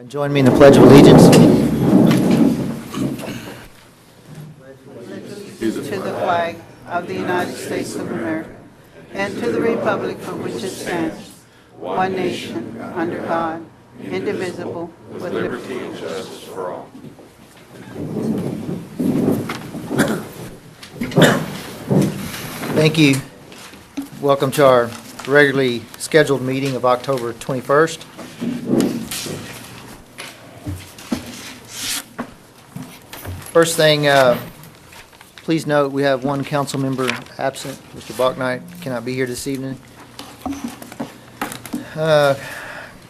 Join me in the Pledge of Allegiance. To the flag of the United States of America and to the republic for which it stands, one nation, under God, indivisible, with liberty and justice for all. Thank you. Welcome to our regularly scheduled meeting of October 21st. First thing, please note we have one council member absent. Mr. Bachnight cannot be here this evening.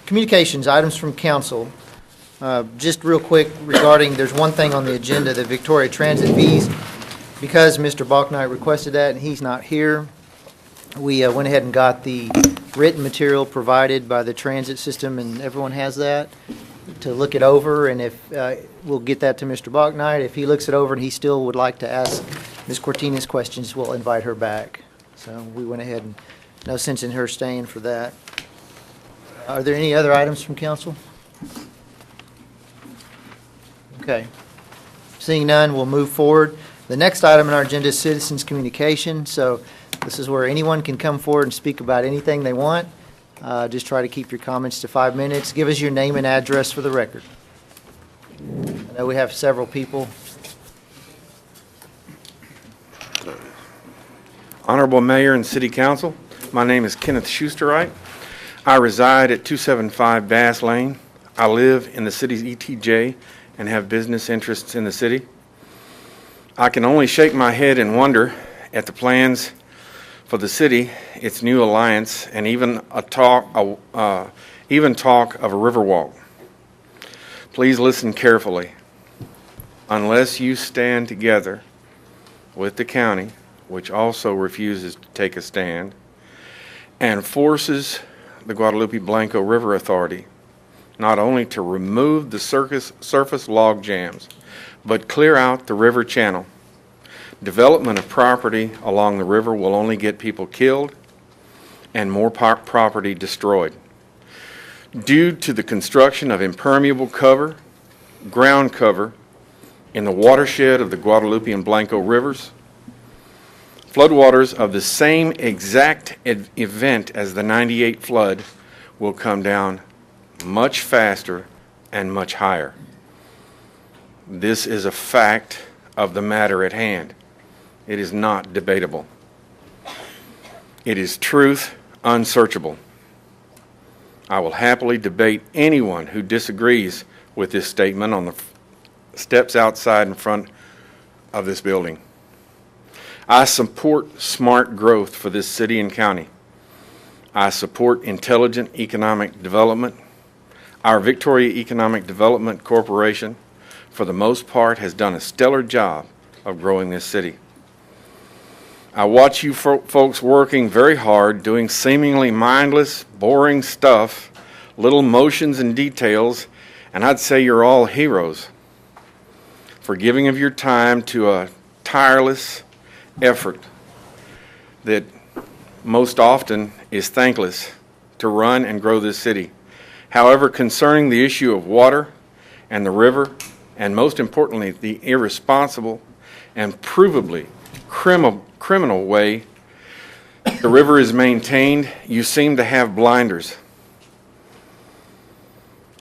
Communications, items from council. Just real quick regarding, there's one thing on the agenda, the Victoria Transit fees. Because Mr. Bachnight requested that and he's not here, we went ahead and got the written material provided by the transit system, and everyone has that to look it over. And if we'll get that to Mr. Bachnight. If he looks it over and he still would like to ask Ms. Cortines questions, we'll invite her back. So we went ahead and no sense in her staying for that. Are there any other items from council? Okay. Seeing none, we'll move forward. The next item on our agenda is citizens communication. So this is where anyone can come forward and speak about anything they want. Just try to keep your comments to 5 minutes. Give us your name and address for the record. I know we have several people. Honorable Mayor and City Council, my name is Kenneth Schusterite. I reside at 275 Bass Lane. I live in the city's ETJ and have business interests in the city. I can only shake my head and wonder at the plans for the city, its new alliance, and even talk of a Riverwalk. Please listen carefully. Unless you stand together with the county, which also refuses to take a stand, and forces the Guadalupe Blanco River Authority not only to remove the surface log jams, but clear out the river channel, development of property along the river will only get people killed and more property destroyed. Due to the construction of impermeable cover, ground cover, in the watershed of the Guadalupe and Blanco rivers, floodwaters of the same exact event as the '98 flood will come down much faster and much higher. This is a fact of the matter at hand. It is not debatable. It is truth unsearchable. I will happily debate anyone who disagrees with this statement on the steps outside in front of this building. I support smart growth for this city and county. I support intelligent economic development. Our Victoria Economic Development Corporation, for the most part, has done a stellar job of growing this city. I watch you folks working very hard, doing seemingly mindless, boring stuff, little motions and details, and I'd say you're all heroes for giving of your time to a tireless effort that most often is thankless to run and grow this city. However, concerning the issue of water and the river, and most importantly, the irresponsible and provably criminal way the river is maintained, you seem to have blinders.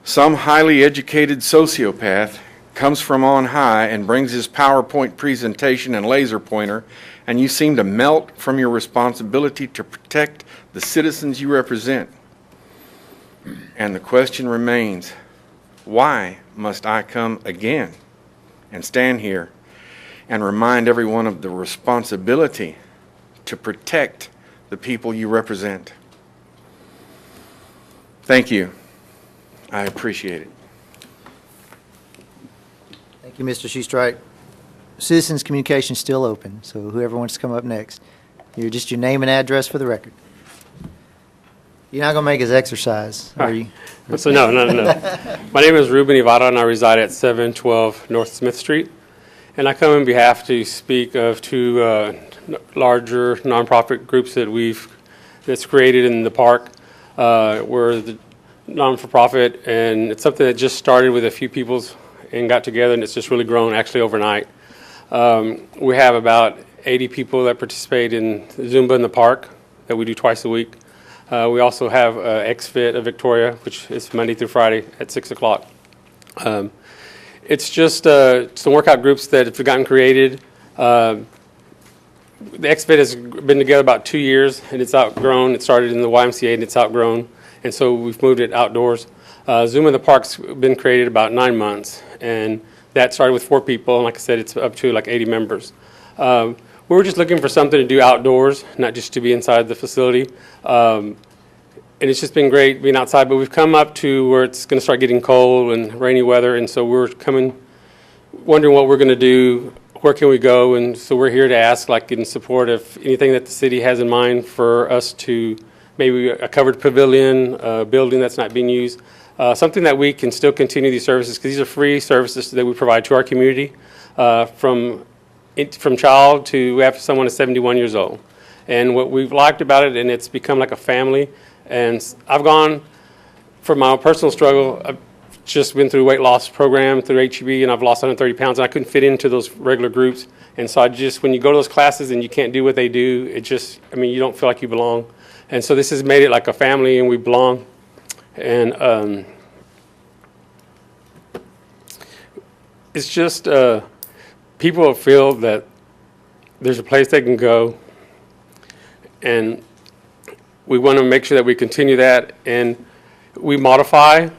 Some highly educated sociopath comes from on high and brings his PowerPoint presentation and laser pointer, and you seem to melt from your responsibility to protect the citizens you represent. And the question remains, why must I come again and stand here and remind everyone of the responsibility to protect the people you represent? Thank you. I appreciate it. Thank you, Mr. Schusterite. Citizens communication is still open, so whoever wants to come up next. Just your name and address for the record. You're not going to make us exercise, are you? So no. My name is Ruben Ibarra, and I reside at 712 North Smith Street. And I come in behalf to speak of two larger nonprofit groups that's created in the park. We're non-for-profit, and it's something that just started with a few people and got together, and it's just really grown actually overnight. We have about 80 people that participate in Zumba in the park that we do twice a week. We also have XFIT of Victoria, which is Monday through Friday at 6 o'clock. It's just some workout groups that have gotten created. The XFIT has been together about 2 years, and it's outgrown. It started in the YMCA, and it's outgrown, and so we've moved it outdoors. Zumba in the Park's been created about 9 months, and that started with 4 people, and like I said, it's up to like 80 members. We were just looking for something to do outdoors, not just to be inside the facility. And it's just been great being outside, but we've come up to where it's going to start getting cold and rainy weather, and so we're wondering what we're going to do, where can we go, and so we're here to ask, like, in support of anything that the city has in mind for us to, maybe a covered pavilion, a building that's not being used, something that we can still continue these services, because these are free services that we provide to our community, from child to after someone is 71 years old. And what we've liked about it, and it's become like a family, and I've gone, for my own personal struggle, I've just been through a weight loss program through HEB, and I've lost 130 pounds, and I couldn't fit into those regular groups. And so when you go to those classes and you can't do what they do, you don't feel like you belong. And so this has made it like a family, and we belong. And it's just people feel that there's a place they can go, and we want to make sure that we continue that, and we modify,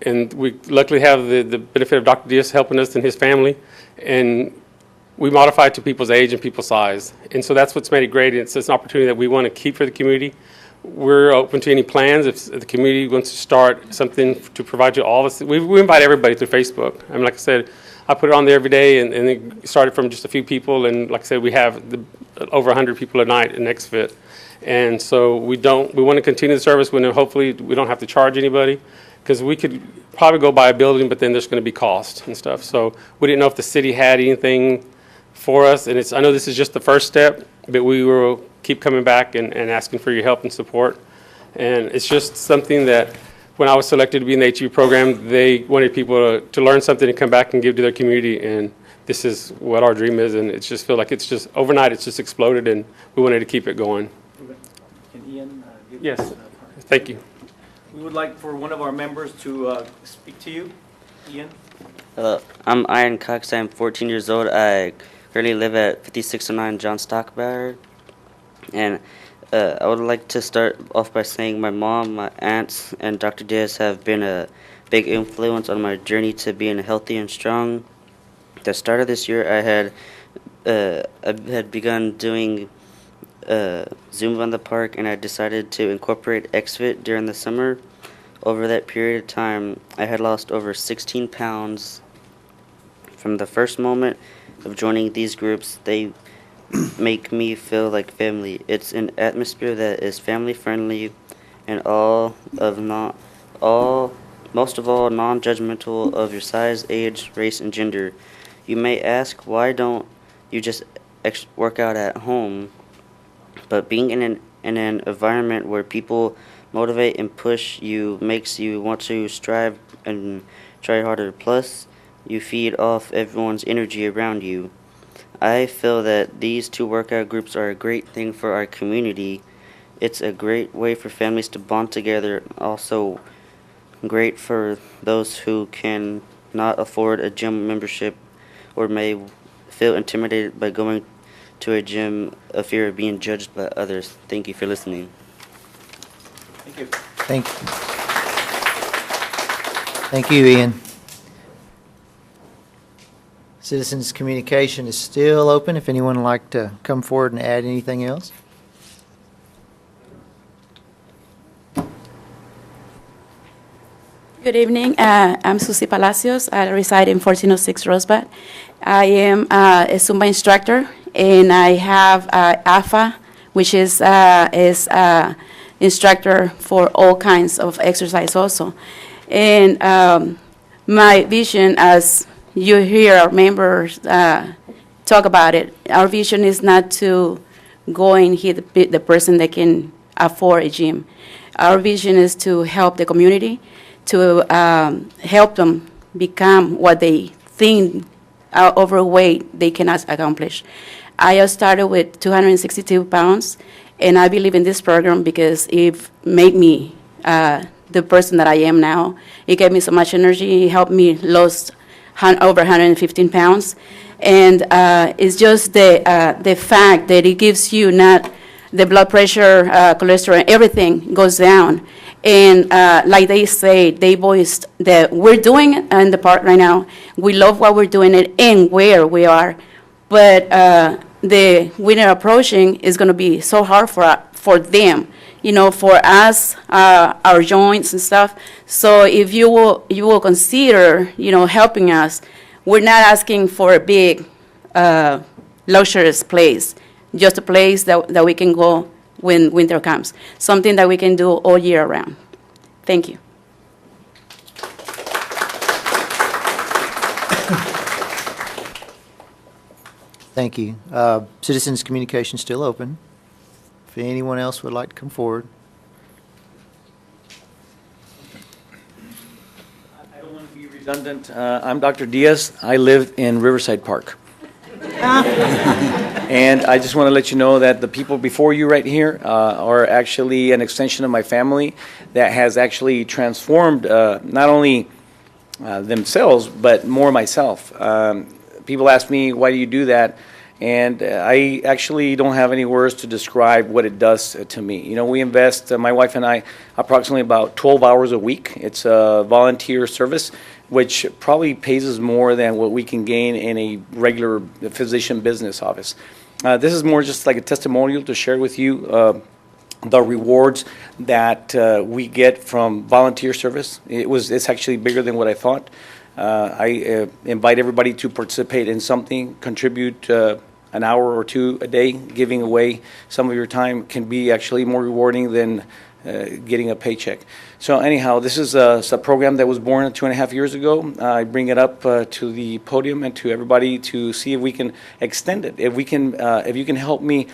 and we luckily have the benefit of Dr. Diaz helping us and his family, and we modify to people's age and people's size. And so that's what's made it great. It's an opportunity that we want to keep for the community. We're open to any plans. If the community wants to start something to provide to all of us, we invite everybody through Facebook. I mean, like I said, I put it on there every day, and it started from just a few people, and like I said, we have over 100 people a night in XFIT. And so we want to continue the service when hopefully we don't have to charge anybody, because we could probably go buy a building, but then there's going to be cost and stuff. So we didn't know if the city had anything for us, and I know this is just the first step, but we will keep coming back and asking for your help and support. And it's just something that when I was selected to be in the HEB program, they wanted people to learn something and come back and give to their community, and this is what our dream is, and it's just feel like it's just overnight, it's just exploded, and we wanted to keep it going. Can Ian give Yes. us Thank you. We would like for one of our members to speak to you. Ian? Hello, I'm Ian Cox. I'm 14 years old. I currently live at 5609 John Stockbauer. And I would like to start off by saying my mom, my aunts, and Dr. Diaz have been a big influence on my journey to being healthy and strong. At the start of this year, I had begun doing Zumba in the park, and I decided to incorporate XFIT during the summer. Over that period of time, I had lost over 16 pounds. From the first moment of joining these groups, they make me feel like family. It's an atmosphere that is family friendly and most of all non-judgmental of your size, age, race, and gender. You may ask, why don't you just work out at home? But being in an environment where people motivate and push you makes you want to strive and try harder. Plus, you feed off everyone's energy around you. I feel that these two workout groups are a great thing for our community. It's a great way for families to bond together. Also great for those who can not afford a gym membership or may feel intimidated by going to a gym, a fear of being judged by others. Thank you for listening. Thank you. Thank you. Thank you, Ian. Citizens' communication is still open if anyone would like to come forward and add anything else. Good evening. I'm Susie Palacios. I reside in 1406 Rosebud. I am a Zumba instructor, and I have AFA, which is instructor for all kinds of exercise also. And my vision, as you hear our members talk about it, our vision is not to go and hit the person that can afford a gym. Our vision is to help the community, to help them become what they think are overweight they cannot accomplish. I just started with 262 pounds, and I believe in this program because it made me the person that I am now. It gave me so much energy. It helped me lose over 115 pounds. And it's just the fact that it gives you not the blood pressure, cholesterol, everything goes down. And like they say, they voiced that we're doing it in the park right now. We love what we're doing it and where we are. But the winter approaching is going to be so hard for them, you know, for us, our joints and stuff. So if you will consider, you know, helping us, we're not asking for a big, luxurious place, just a place that we can go when winter comes, something that we can do all year round. Thank you. Thank you. Citizens' communication still open. If anyone else would like to come forward. I don't want to be redundant. I'm Dr. Diaz. I live in Riverside Park. And I just want to let you know that the people before you right here are actually an extension of my family that has actually transformed not only themselves, but more myself. People ask me, why do you do that? And I actually don't have any words to describe what it does to me. You know, we invest, my wife and I, approximately about 12 hours a week. It's a volunteer service, which probably pays us more than what we can gain in a regular physician business office. This is more just like a testimonial to share with you the rewards that we get from volunteer service. It's actually bigger than what I thought. I invite everybody to participate in something, contribute an hour or two a day. Giving away some of your time can be actually more rewarding than getting a paycheck. So anyhow, this is a program that was born 2.5 years ago. I bring it up to the podium and to everybody to see if we can extend it. If you can help me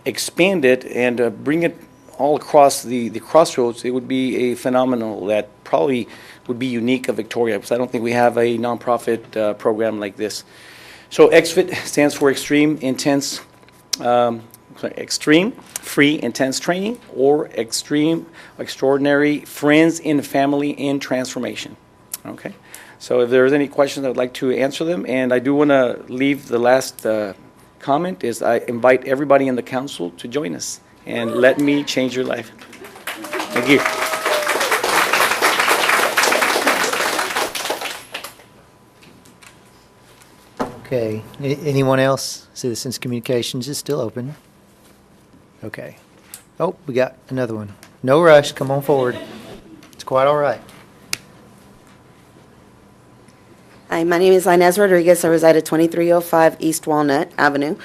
expand it and bring it all across the crossroads, it would be a phenomenal that probably would be unique of Victoria, because I don't think we have a nonprofit program like this. So XFIT stands for Extreme Free Intense Training, or Extraordinary Friends in Family in Transformation. Okay, so if there's any questions, I would like to answer them. And I do want to leave the last comment is I invite everybody in the council to join us and let me change your life. Thank you. Okay. Anyone else? Citizens' communications is still open. Okay. Oh, we got another one. No rush. Come on forward. It's quite all right. Hi, my name is Inez Rodriguez. I reside at 2305 East Walnut Avenue.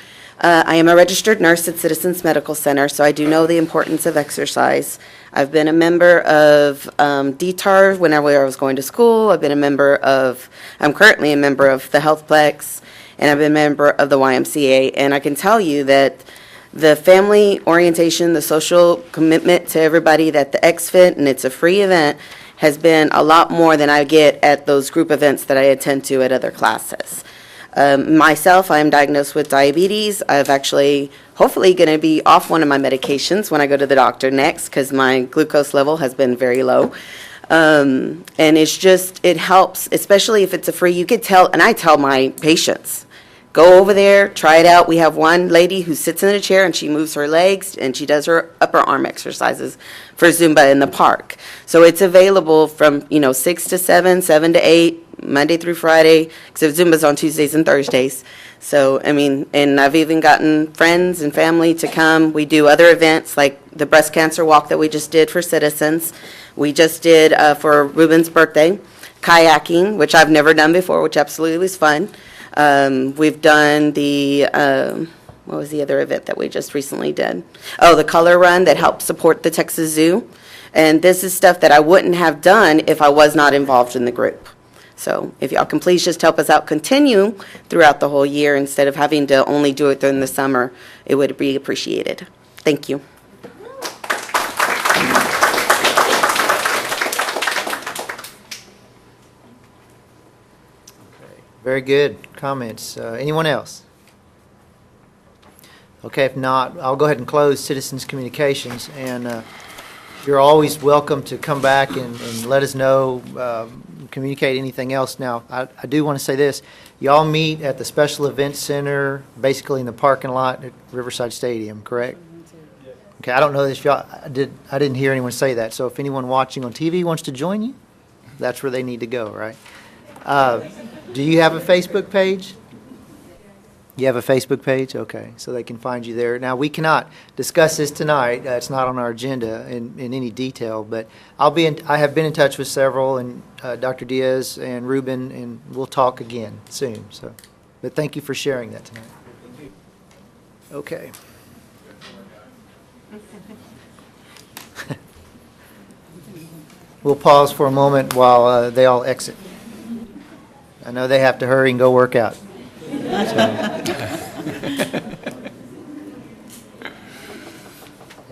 I am a registered nurse at Citizens Medical Center, so I do know the importance of exercise. I've been a member of DTAR whenever I was going to school. I'm currently a member of the Healthplex, and I've been a member of the YMCA. And I can tell you that the family orientation, the social commitment to everybody, that the XFIT, and it's a free event, has been a lot more than I get at those group events that I attend to at other classes. Myself, I am diagnosed with diabetes. I've actually, hopefully, going to be off one of my medications when I go to the doctor next, because my glucose level has been very low. And it helps, especially if it's a free, you could tell, and I tell my patients, go over there, try it out. We have one lady who sits in a chair and she moves her legs and she does her upper arm exercises for Zumba in the park. So it's available from, 6 to 7, 7 to 8, Monday through Friday, except Zumba's on Tuesdays and Thursdays. So, and I've even gotten friends and family to come. We do other events like the breast cancer walk that we just did for citizens. We just did for Ruben's birthday, kayaking, which I've never done before, which absolutely was fun. We've done the, what was the other event that we just recently did? Oh, the color run that helped support the Texas Zoo. And this is stuff that I wouldn't have done if I was not involved in the group. So if y'all can please just help us out, continue throughout the whole year instead of having to only do it during the summer, it would be appreciated. Thank you. Very good comments. Anyone else? Okay, if not, I'll go ahead and close citizens' communications, and you're always welcome to come back and let us know, communicate anything else. Now, I do want to say this. Y'all meet at the Special Events Center, basically in the parking lot at Riverside Stadium, correct? Okay, I don't know if y'all, I didn't hear anyone say that, so if anyone watching on TV wants to join you, that's where they need to go, right? Do you have a Facebook page? You have a Facebook page? Okay, so they can find you there. Now, we cannot discuss this tonight. It's not on our agenda in any detail, but I have been in touch with several, and Dr. Diaz and Ruben, and we'll talk again soon. So, but thank you for sharing that tonight. Okay. We'll pause for a moment while they all exit. I know they have to hurry and go work out. And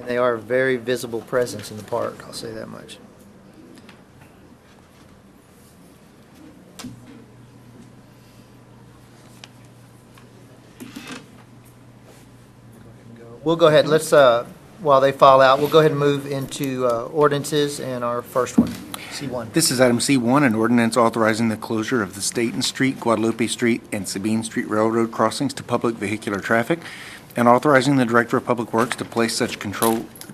they are a very visible presence in the park, I'll say that much. We'll go ahead, let's, while they file out, we'll go ahead and move into ordinances and our first one, C1. This is item C1, an ordinance authorizing the closure of the Staten Street, Guadalupe Street, and Sabine Street Railroad crossings to public vehicular traffic, and authorizing the Director of Public Works to place such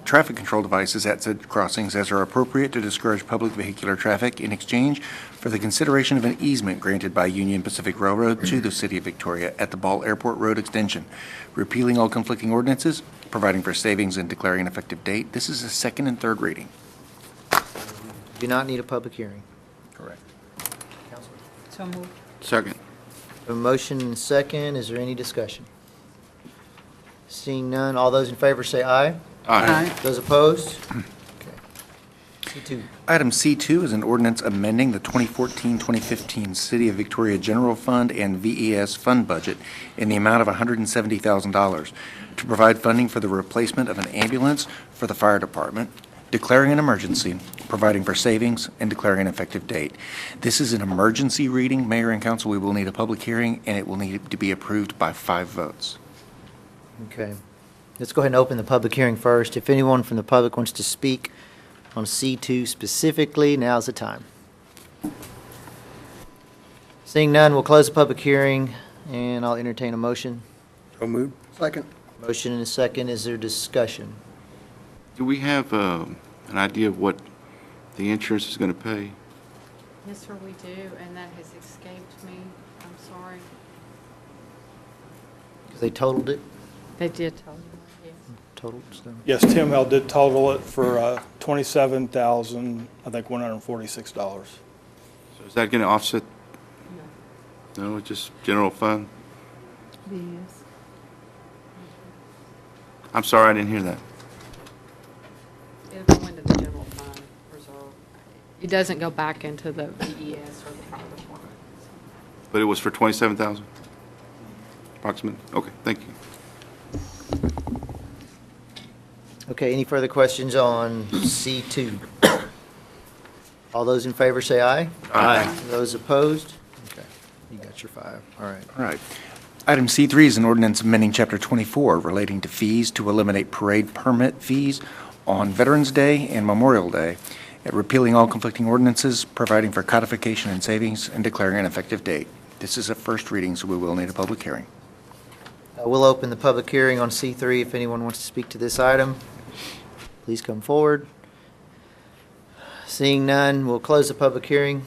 traffic control devices at said crossings as are appropriate to discourage public vehicular traffic in exchange for the consideration of an easement granted by Union Pacific Railroad to the City of Victoria at the Ball Airport Road extension, repealing all conflicting ordinances, providing for savings, and declaring an effective date. This is a second and third reading. Do not need a public hearing. Correct. Councilman. So moved. Second. A motion and second. Is there any discussion? Seeing none, all those in favor say aye. Aye. Those opposed? Okay. C2. Item C2 is an ordinance amending the 2014-2015 City of Victoria General Fund and VES Fund budget in the amount of $170,000 to provide funding for the replacement of an ambulance for the fire department, declaring an emergency, providing for savings, and declaring an effective date. This is an emergency reading. Mayor and council, we will need a public hearing, and it will need to be approved by 5 votes. Okay. Let's go ahead and open the public hearing first. If anyone from the public wants to speak on C2 specifically, now's the time. Seeing none, we'll close the public hearing, and I'll entertain a motion. So moved. Second. Motion and a second. Is there discussion? Do we have an idea of what the insurance is going to pay? Yes, sir, we do, and that has escaped me. I'm sorry. Because they totaled it? They did tell you, yes. Totaled, so. Yes, Tim Held did total it for $27,000, I think, $146. So is that going to offset? No, it's just general fund? Yes. I'm sorry, I didn't hear that. It'll go into the general fund reserve. It doesn't go back into the VES or the private one. But it was for 27,000? Approximately? Okay, thank you. Okay, any further questions on C2? All those in favor say aye. Aye. Those opposed? Okay, you got your 5. All right. All right. Item C3 is an ordinance amending Chapter 24 relating to fees to eliminate parade permit fees on Veterans Day and Memorial Day, repealing all conflicting ordinances, providing for codification and savings, and declaring an effective date. This is a first reading, so we will need a public hearing. We'll open the public hearing on C3. If anyone wants to speak to this item, please come forward. Seeing none, we'll close the public hearing.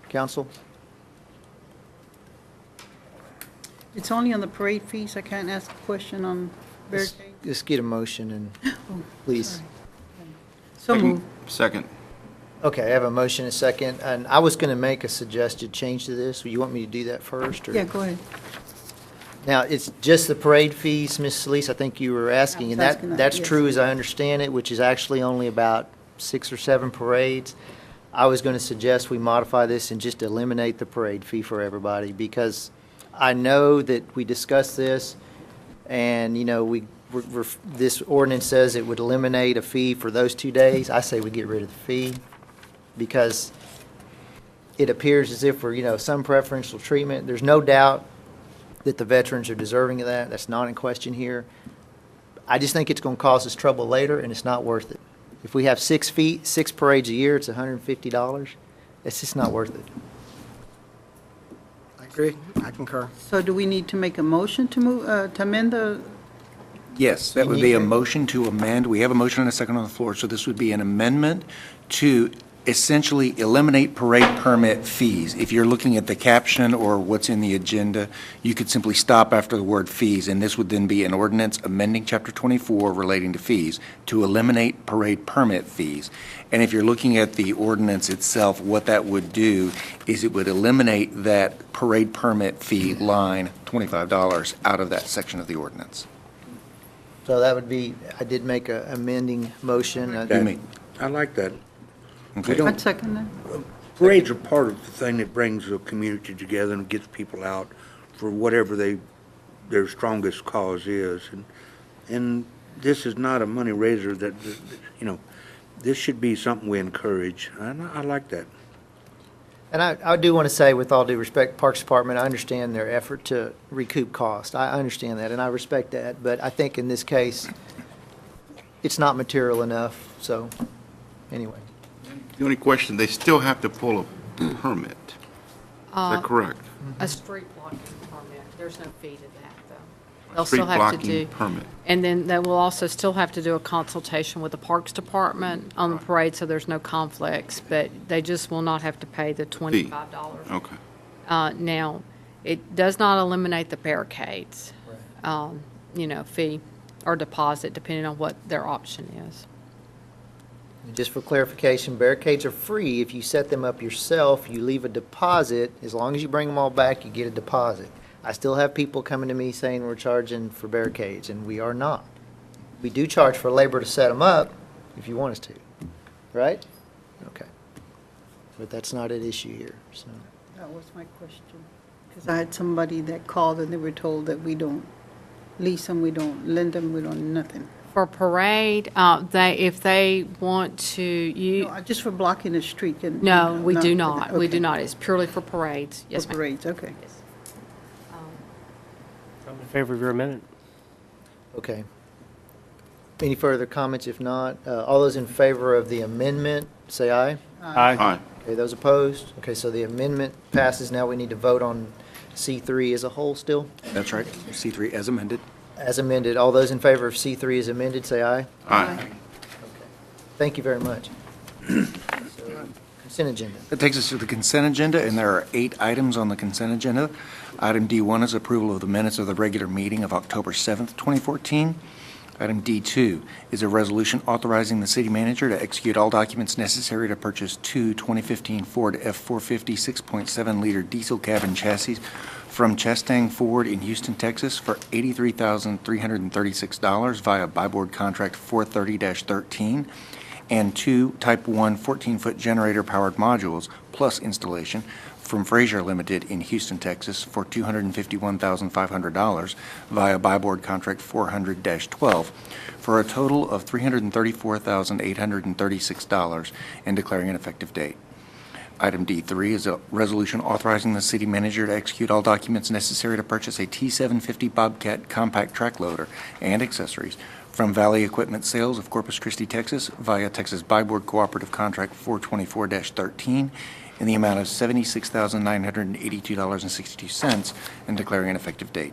Council? It's only on the parade fees. I can't ask a question on barricade. Just get a motion and, please. So moved. Second. Okay, I have a motion and a second, and I was going to make a suggested change to this. You want me to do that first? Or? Yeah, go ahead. Now, it's just the parade fees, Ms. Solis, I think you were asking, and I was asking that, that's yes. true as I understand it, which is actually only about 6 or 7 parades. I was going to suggest we modify this and just eliminate the parade fee for everybody, because I know that we discussed this, and, you know, this ordinance says it would eliminate a fee for those 2 days. I say we get rid of the fee, because it appears as if we're, some preferential treatment. There's no doubt that the veterans are deserving of that. That's not in question here. I just think it's going to cause us trouble later, and it's not worth it. If we have 6 feet, 6 parades a year, it's $150. It's just not worth it. I agree. I concur. So do we need to make a motion to move, to amend the, Yes, that would be a motion to amend. We have a motion and a second on the floor, so this would be an amendment to essentially eliminate parade permit fees. If you're looking at the caption or what's in the agenda, you could simply stop after the word fees, and this would then be an ordinance amending Chapter 24 relating to fees to eliminate parade permit fees. And if you're looking at the ordinance itself, what that would do is it would eliminate that parade permit fee line, $25, out of that section of the ordinance. So that would be, I did make a amending motion. You may- I like that. Okay. I'd second that. Parades are part of the thing that brings the community together and gets people out for whatever their strongest cause is. And this is not a money raiser that, this should be something we encourage. And I like that. And I do want to say, with all due respect, Parks Department, I understand their effort to recoup cost. I understand that, and I respect that. But I think in this case, it's not material enough, so, anyway. The only question, they still have to pull a permit. Is that correct? A street blocking permit, there's no fee to that, though. A They'll street still have to blocking do, permit. and then they will also still have to do a consultation with the Parks Department on the parade, so there's no conflicts, but they just will not have to pay the $25. Okay. Now, it does not eliminate the barricades, fee or deposit, depending on what their option is. Just for clarification, barricades are free. If you set them up yourself, you leave a deposit. As long as you bring them all back, you get a deposit. I still have people coming to me saying we're charging for barricades, and we are not. We do charge for labor to set them up, if you want us to, right? Okay. But that's not at issue here, so. That was my question. Because I had somebody that called and they were told that we don't lease them, we don't lend them, we don't nothing. For parade, if they want to, No, just for blocking the street. no, we do not. We Okay. do not. It's purely for parades. Yes, For ma'am. parades, okay. I'm in favor of your amendment. Okay. Any further comments? If not, all those in favor of the amendment, say aye. Aye. Okay, those opposed? Okay, so the amendment passes. Now we need to vote on C3 as a whole still, That's right. C3 as amended. as amended. All those in favor of C3 as amended, say aye. Aye. Thank you very much. So, consent agenda. That takes us to the consent agenda, and there are 8 items on the consent agenda. Item D1 is approval of the minutes of the regular meeting of October 7th, 2014. Item D2 is a resolution authorizing the city manager to execute all documents necessary to purchase 2 2015 Ford F-450 6.7-liter diesel cab chassis from Chastang Ford in Houston, Texas for $83,336 via Buy-Board Contract 430-13, and 2 Type 1 14-foot generator-powered modules plus installation from Frazier Limited in Houston, Texas for $251,500 via Buy-Board Contract 400-12 for a total of $334,836 and declaring an effective date. Item D3 is a resolution authorizing the city manager to execute all documents necessary to purchase a T750 Bobcat compact track loader and accessories from Valley Equipment Sales of Corpus Christi, Texas via Texas Buy-Board Cooperative Contract 424-13 in the amount of $76,982.62 and declaring an effective date.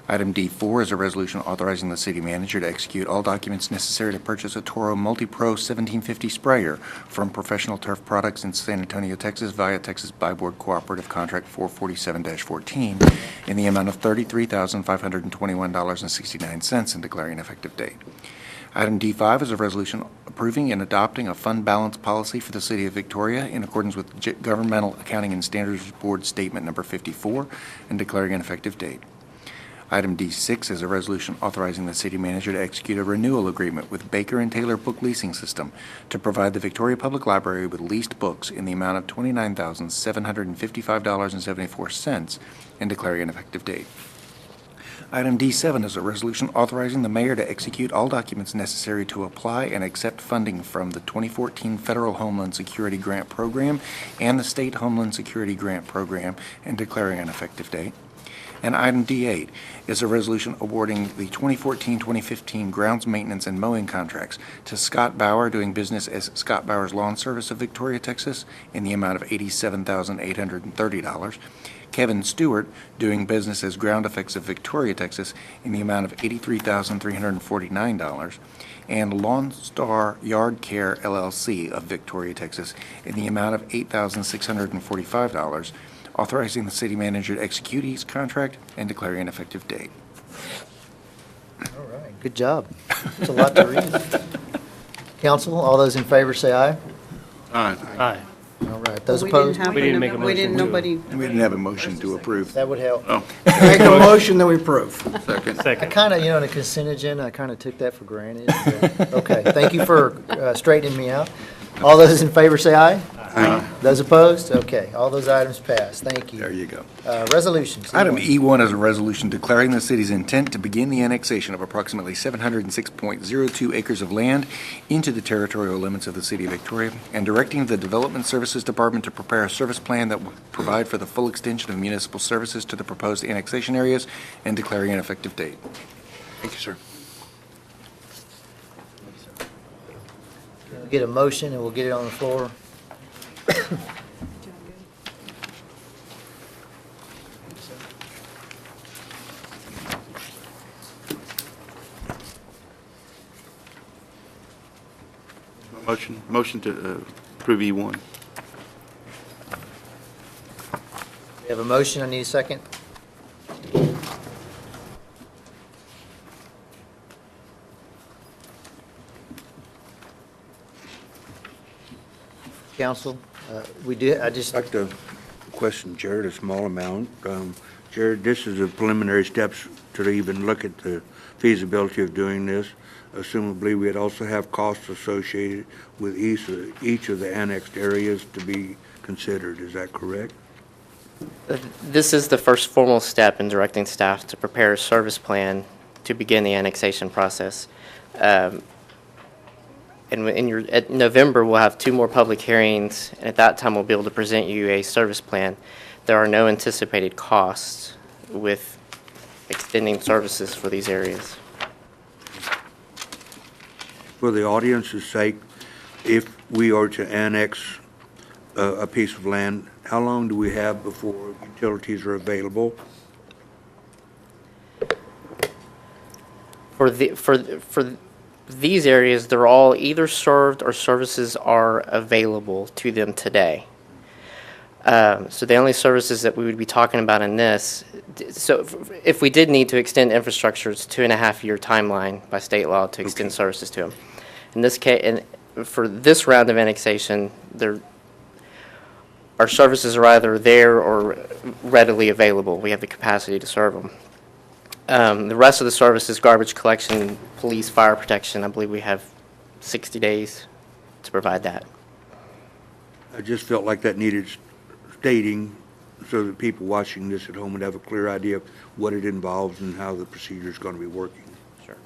Item D4 is a resolution authorizing the city manager to execute all documents necessary to purchase a Toro Multi-Pro 1750 sprayer from Professional Turf Products in San Antonio, Texas via Texas Buy-Board Cooperative Contract 447-14 in the amount of $33,521.69 and declaring an effective date. Item D5 is a resolution approving and adopting a fund balance policy for the City of Victoria in accordance with Governmental Accounting and Standards Board Statement Number 54 and declaring an effective date. Item D6 is a resolution authorizing the city manager to execute a renewal agreement with Baker & Taylor Book Leasing System to provide the Victoria Public Library with leased books in the amount of $29,755.74 and declaring an effective date. Item D7 is a resolution authorizing the mayor to execute all documents necessary to apply and accept funding from the 2014 Federal Homeland Security Grant Program and the State Homeland Security Grant Program and declaring an effective date. And item D8 is a resolution awarding the 2014-2015 grounds maintenance and mowing contracts to Scott Bauer, doing business as Scott Bauer's Lawn Service of Victoria, Texas, in the amount of $87,830. Kevin Stewart, doing business as Ground Effects of Victoria, Texas, in the amount of $83,349. And Lawn Star Yard Care LLC of Victoria, Texas, in the amount of $8,645. Authorizing the city manager to execute each contract and declaring an effective date. All right, good job. It's a lot to read. Council, all those in favor say aye. Aye. Aye. All right, those We didn't opposed? have We didn't one- make a We didn't, motion to- nobody, We didn't have a motion to approve. That would help. Oh, Make a motion that we approve. second. I Second. kind of, on the consent agenda, I kind of took that for granted. but- Okay, thank you for straightening me out. All those in favor say aye. Aye. Those opposed? Okay, all those items pass. Thank you. There you go. Resolutions. Item E1 is a resolution declaring the city's intent to begin the annexation of approximately 706.02 acres of land into the territorial limits of the city of Victoria and directing the Development Services Department to prepare a service plan that will provide for the full extension of municipal services to the proposed annexation areas and declaring an effective date. Thank you, sir. We'll get a motion and we'll get it on the floor. Motion to approve E1. We have a motion, I need a second. Council, I just, I'd like to question Jared a small amount. Jared, this is the preliminary steps to even look at the feasibility of doing this. Assumably, we'd also have costs associated with each of the annexed areas to be considered. Is that correct? This is the first formal step in directing staff to prepare a service plan to begin the annexation process. And at November, we'll have 2 more public hearings, and at that time, we'll be able to present you a service plan. There are no anticipated costs with extending services for these areas. For the audience's sake, if we are to annex a piece of land, how long do we have before utilities are available? For these areas, they're all either served or services are available to them today. So the only services that we would be talking about in this, so if we did need to extend infrastructure, it's a 2.5-year timeline by state law to extend services to them. In this case, and for this round of annexation, our services are either there or readily available. We have the capacity to serve them. The rest of the services, garbage collection, police, fire protection, I believe we have 60 days to provide that. I just felt like that needed stating so that people watching this at home would have a clear idea of what it involves and how the procedure is going to be working. Sure.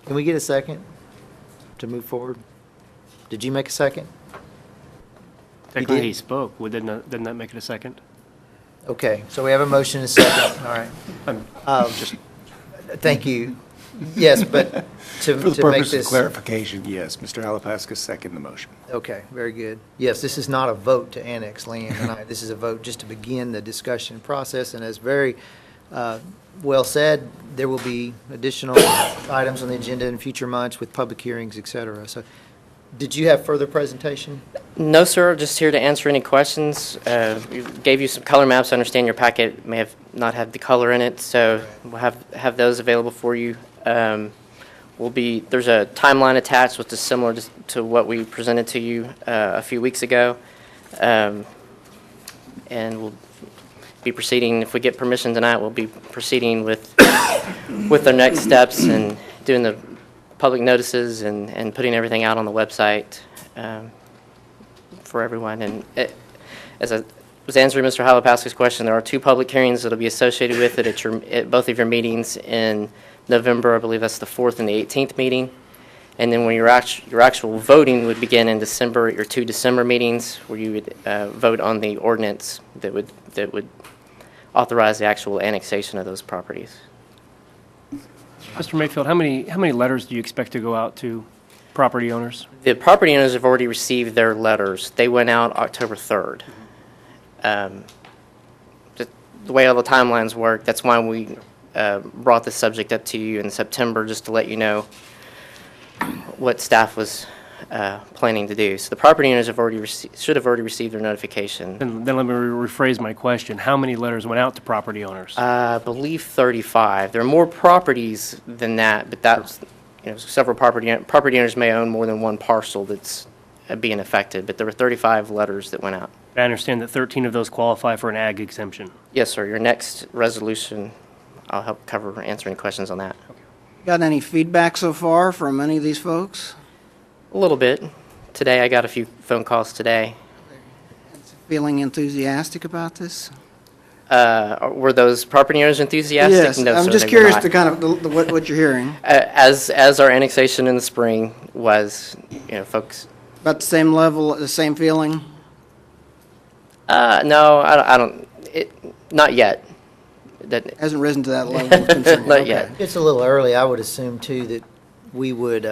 can we get a second to move forward? Did you make a second? Technically, did? he spoke. Didn't that make it a second? Okay, so we have a motion and a second, all right. Thank you. Yes, but For the to make purpose of this, clarification, yes, Mr. Alapaska seconded the motion. okay, very good. Yes, this is not a vote to annex land tonight. This is a vote just to begin the discussion process, and as very well said, there will be additional items on the agenda in future months with public hearings, et cetera. So, did you have further presentation? No, sir, just here to answer any questions. We gave you some color maps. I understand your packet may have not had the color in it, so we'll have those available for you. There's a timeline attached which is similar to what we presented to you a few weeks ago. And we'll be proceeding, if we get permission tonight, we'll be proceeding with the next steps and doing the public notices and putting everything out on the website for everyone. And as I was answering Mr. Halapowski's question, there are 2 public hearings that'll be associated with it at both of your meetings in November. I believe that's the 4th and the 18th meeting. And then when your actual voting would begin in December at your 2 December meetings, where you would vote on the ordinance that would authorize the actual annexation of those properties. Mr. Mayfield, how many letters do you expect to go out to property owners? The property owners have already received their letters. They went out October 3rd. The way all the timelines work, that's why we brought the subject up to you in September, just to let you know what staff was planning to do. So the property owners should have already received their notification. Then let me rephrase my question. How many letters went out to property owners? I believe 35. There are more properties than that, but that's, several property owners may own more than one parcel that's being affected, but there were 35 letters that went out. I understand that 13 of those qualify for an ag exemption. Yes, sir. Your next resolution, I'll help cover answering questions on that. Got any feedback so far from any of these folks? A little bit. Today, I got a few phone calls today. Feeling enthusiastic about this? Were those property owners enthusiastic? Yes, No, I'm sir, just they were curious not. to kind of what you're hearing. As our annexation in the spring was, folks. About the same level, the same feeling? No, I don't. Not yet. That hasn't risen to that level of concern. Not yet. It's a little early. I would assume, too, that we would,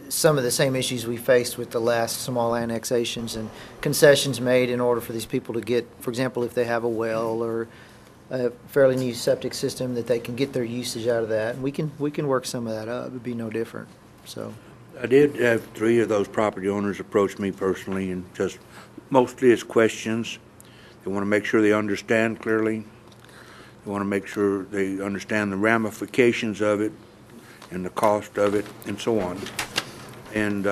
some of the same issues we faced with the last small annexations and concessions made in order for these people to get, for example, if they have a well or a fairly new septic system, that they can get their usage out of that. And we can work some of that up. It'd be no different, so. I did have 3 of those property owners approach me personally, and just mostly it's questions. They want to make sure they understand clearly. They want to make sure they understand the ramifications of it and the cost of it and so on. And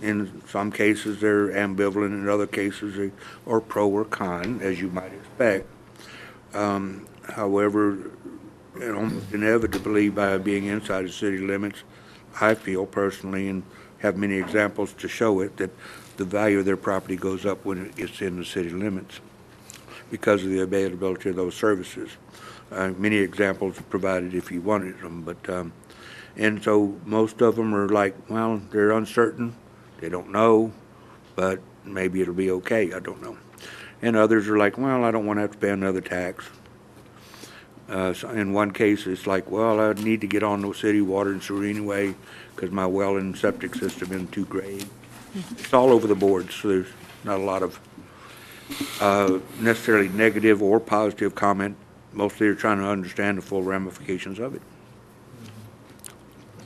in some cases, they're ambivalent. In other cases, they are pro or con, as you might expect. However, almost inevitably, by being inside the city limits, I feel personally, and have many examples to show it, that the value of their property goes up when it gets in the city limits because of the availability of those services. Many examples are provided if you wanted them, but and so most of them are like, well, they're uncertain, they don't know, but maybe it'll be okay, I don't know. And others are like, well, I don't want to have to pay another tax. So in one case, it's like, well, I need to get on the city water and sewer anyway because my well and septic system in 2 grade. It's all over the board, so there's not a lot of necessarily negative or positive comment. Mostly they're trying to understand the full ramifications of it.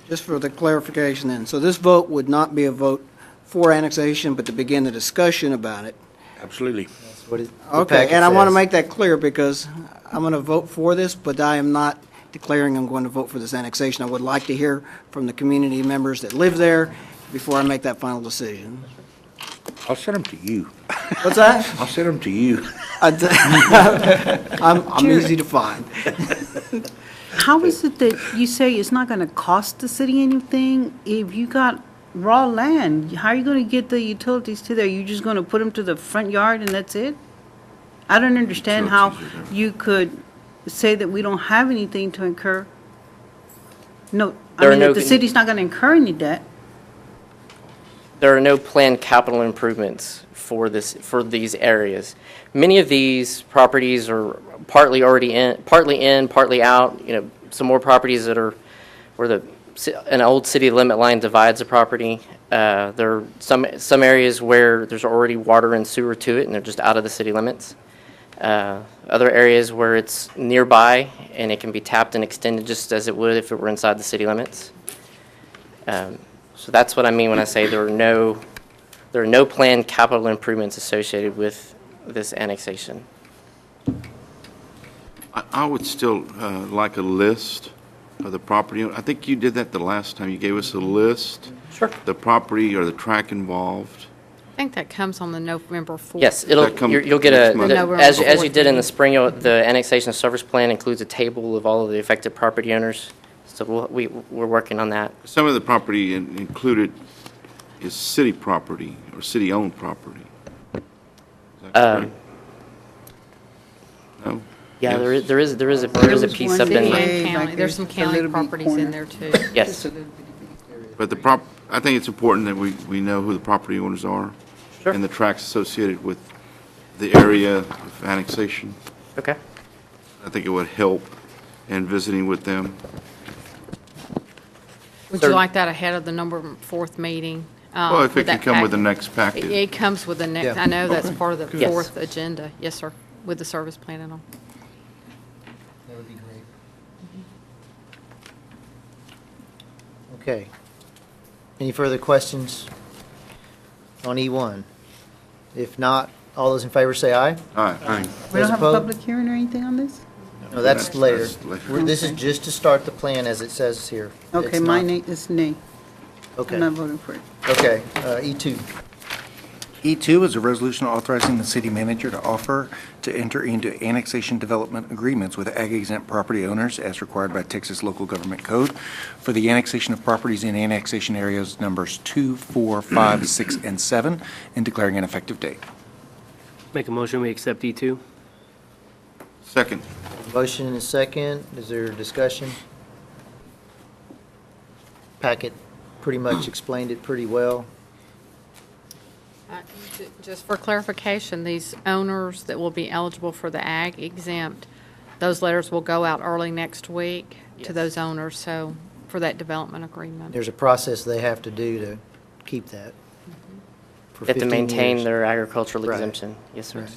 Just for the clarification then, so this vote would not be a vote for annexation, but to begin the discussion about it? Absolutely. That's what the Okay, packet and I want to says. make that clear because I'm going to vote for this, but I am not declaring I'm going to vote for this annexation. I would like to hear from the community members that live there before I make that final decision. I'll send them to you. What's that? I'll send them to you. I'm easy to find. How is it that you say it's not going to cost the city anything if you got raw land? How are you going to get the utilities to there? You just going to put them to the front yard and that's it? I don't understand how you could say that we don't have anything to incur. No, I mean, if the city's not going to incur any debt. There are no planned capital improvements for these areas. Many of these properties are partly in, partly out. Some more properties that are where an old city limit line divides a property. There are some areas where there's already water and sewer to it, and they're just out of the city limits. Other areas where it's nearby and it can be tapped and extended just as it would if it were inside the city limits. So that's what I mean when I say there are no planned capital improvements associated with this annexation. I would still like a list of the property. I think you did that the last time. You gave us a list. Sure. The property or the track involved. I think that comes on the November 4th. Yes, you'll get as you did in the spring. The annexation service plan includes a table of all of the affected property owners. So we're working on that. Some of the property included is city property or city-owned property. Is that correct? Yeah, Yes. there is a There was piece one up in city the, And like county, there's some a county little bit properties in corner. there too. yes. But I think it's important that we know who the property owners are. Sure. And the tracts associated with the area of annexation. Okay. I think it would help in visiting with them. Would Sir- you like that ahead of the November 4th meeting? Well, if it with can that come with the packet? next It packet. it comes with the next, Yeah. I know that's part of the Yes. 4th agenda. Yes, sir, with the service plan and all. That would be great. Okay. Any further questions on E1? If not, all those in favor say aye. All right. We Those don't have a opposed? public hearing or anything on this? No, that's later. That's later. This is just to start the plan as it says here. Okay, It's my not- name is nay. Okay, I'm not voting for it. okay, E2. E2 is a resolution authorizing the city manager to offer to enter into annexation development agreements with ag-exempt property owners as required by Texas Local Government Code for the annexation of properties in annexation areas numbers 2, 4, 5, 6, and 7, and declaring an effective date. Make a motion, we accept E2. Second. Motion and a second. Is there discussion? Packet pretty much explained it pretty well. Just for clarification, these owners that will be eligible for the ag exempt, those letters will go out early next week to those owners, so, for that development agreement. There's a process they have to do to keep that. for They have to 15 maintain years. their agricultural Right. exemption. Yes, sir. Right.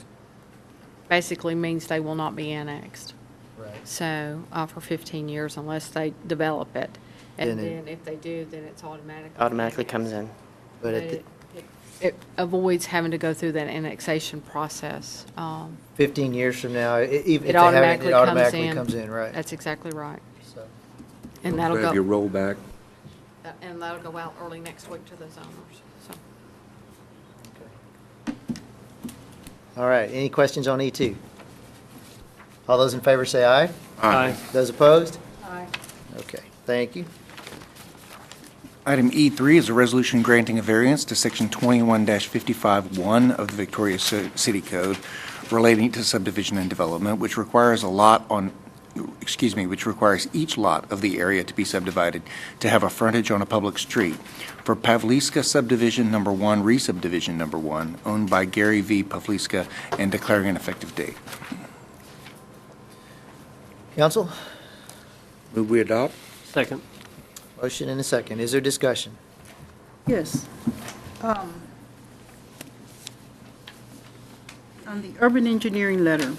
Basically means they will not be annexed. Right. So, for 15 years unless they develop it. And Then it- then if they do, then it's automatically. Automatically comes in. But at the It avoids having to go through that annexation process. 15 years from now, even if It they haven't, automatically it comes automatically in. comes in, right? That's exactly right. So, And that'll Have your go, rollback. and that'll go out early next week to those owners, so. all right, any questions on E2? All those in favor say aye. Aye. Those opposed? Aye. Okay, thank you. Item E3 is a resolution granting a variance to Section 21-55-1 of the Victoria City Code relating to subdivision and development, which requires which requires each lot of the area to be subdivided to have a frontage on a public street for Pavliska Subdivision Number 1, Re-subdivision Number 1, owned by Gary V. Pavliska, and declaring an effective date. Council, Move we adopt? Second. motion and a second. Is there discussion? Yes. On the urban engineering letter,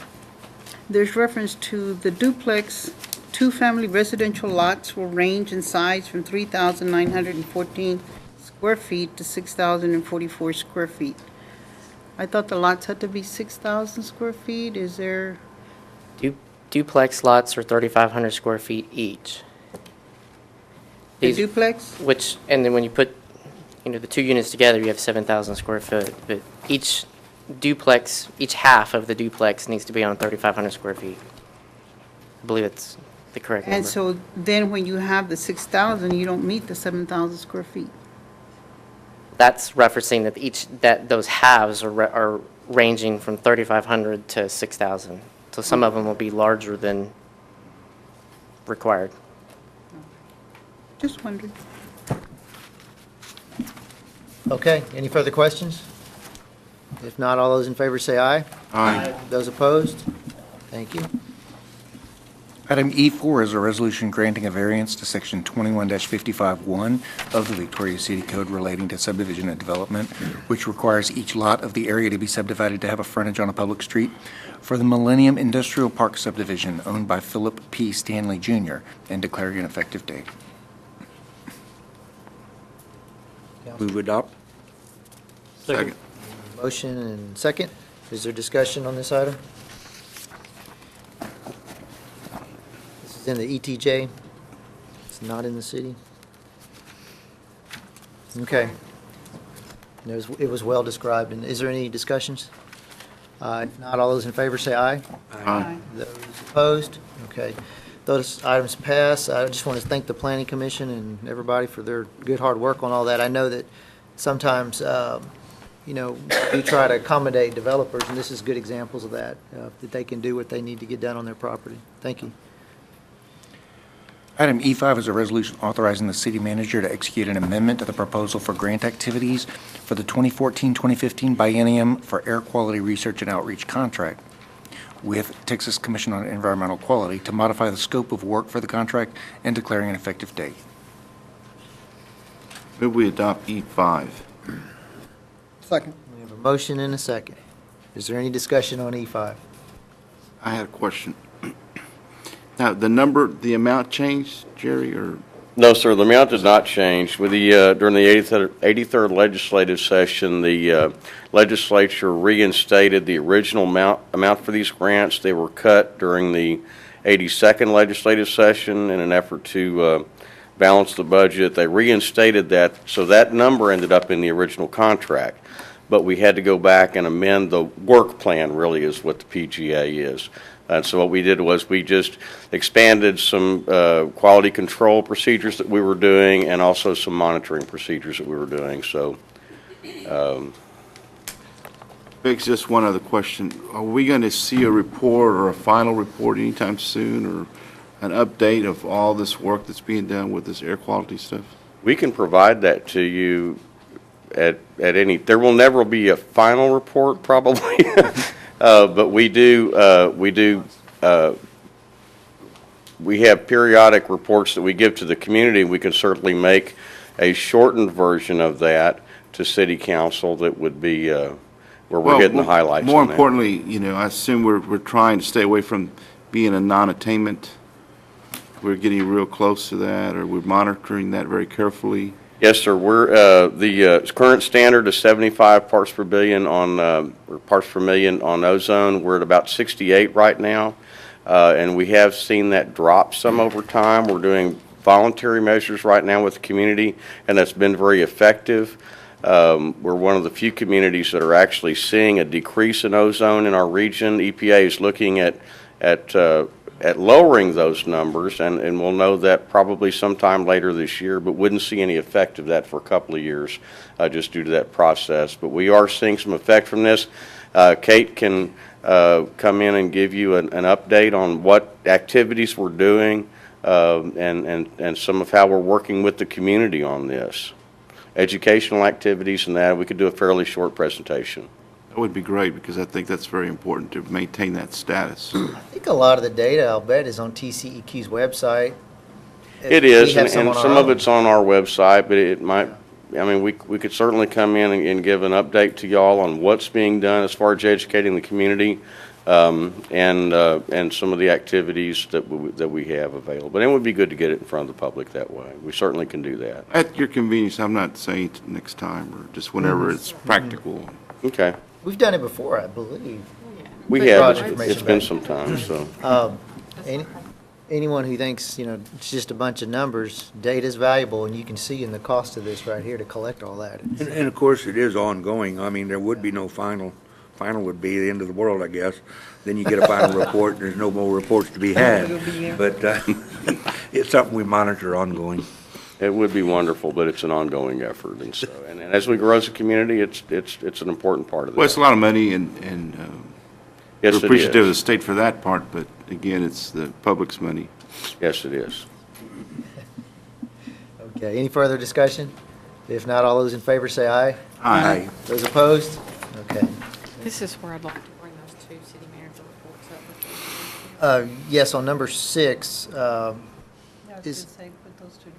there's reference to the duplex, two-family residential lots will range in size from 3,914 square feet to 6,044 square feet. I thought the lots had to be 6,000 square feet. Is there, Duplex lots are 3,500 square feet each. the These- duplex? Which, and then when you put, the two units together, you have 7,000 square foot. But each duplex, each half of the duplex needs to be on 3,500 square feet. I believe it's the correct number. And so then when you have the 6,000, you don't meet the 7,000 square feet. That's referencing that those halves are ranging from 3,500 to 6,000. So some of them will be larger than required. Just wondering. Okay, any further questions? If not, all those in favor say aye. Aye. Those opposed? Thank you. Item E4 is a resolution granting a variance to Section 21-55-1 of the Victoria City Code relating to subdivision and development, which requires each lot of the area to be subdivided to have a frontage on a public street for the Millennium Industrial Park subdivision owned by Philip P. Stanley Jr. and declaring an effective date. Move we adopt? Second. Motion and second. Is there discussion on this item? This is in the ETJ. It's not in the city. Okay. It was well described. And is there any discussions? If not, all those in favor say aye. Aye. Those opposed? Okay. Those items pass. I just want to thank the Planning Commission and everybody for their good hard work on all that. I know that sometimes, we try to accommodate developers, and this is good examples of that, that they can do what they need to get done on their property. Thank you. Item E5 is a resolution authorizing the city manager to execute an amendment to the proposal for grant activities for the 2014-2015 biennium for air quality research and outreach contract with Texas Commission on Environmental Quality to modify the scope of work for the contract and declaring an effective date. Move we adopt E5. Second. We have a motion and a second. Is there any discussion on E5? I had a question. Now, the amount changed, Jerry, or? No, sir, the amount did not change. With the, during the 83rd legislative session, the legislature reinstated the original amount for these grants. They were cut during the 82nd legislative session in an effort to balance the budget. They reinstated that, so that number ended up in the original contract. But we had to go back and amend the work plan, really, is what the PGA is. And so what we did was we just expanded some quality control procedures that we were doing and also some monitoring procedures that we were doing. So, Begs just one other question. Are we going to see a report or a final report anytime soon, or an update of all this work that's being done with this air quality stuff? we can provide that to you at any, there will never be a final report probably, but we have periodic reports that we give to the community. We can certainly make a shortened version of that to city council that would be where we're hitting the highlights. More on that. importantly, I assume we're trying to stay away from being a non-attainment. We're getting real close to that, or we're monitoring that very carefully. Yes, sir. We're the current standard is 75 parts per billion on or parts per million on ozone. We're at about 68 right now, and we have seen that drop some over time. We're doing voluntary measures right now with the community, and that's been very effective. We're one of the few communities that are actually seeing a decrease in ozone in our region. EPA is looking at lowering those numbers, and we'll know that probably sometime later this year, but wouldn't see any effect of that for a couple of years just due to that process. But we are seeing some effect from this. Kate can come in and give you an update on what activities we're doing and some of how we're working with the community on this. Educational activities and that. We could do a fairly short presentation. That would be great, because I think that's very important to maintain that status. I think a lot of the data, I'll bet, is on TCEQ's website. It is, We have and some on our some of own. it's on our website, but it might, I mean, we could certainly come in and give an update to y'all on what's being done as far as educating the community and some of the activities that we have available. But it would be good to get it in front of the public that way. We certainly can do that. At your convenience, I'm not saying next time, or just whenever it's practical. Okay. We've done it before, I believe. We But have, Roger, it's information been back. some time, so. Anyone who thinks, it's just a bunch of numbers, data's valuable, and you can see in the cost of this right here to collect all that. And of course, it is ongoing. I mean, there would be no final. Final would be the end of the world, I guess. Then you get a final report, and there's no more reports to be had. But it's something we monitor ongoing. It would be wonderful, but it's an ongoing effort, and so, and as we grow as a community, it's an important part of that. Well, it's a lot of money, and Yes, we're it appreciative of is. the state for that part, but again, it's the public's money. Yes, it is. Okay, any further discussion? If not, all those in favor say aye. Aye. Those opposed? Okay. This is where I'd like to bring those two city manager reports up. Yes, on number 6,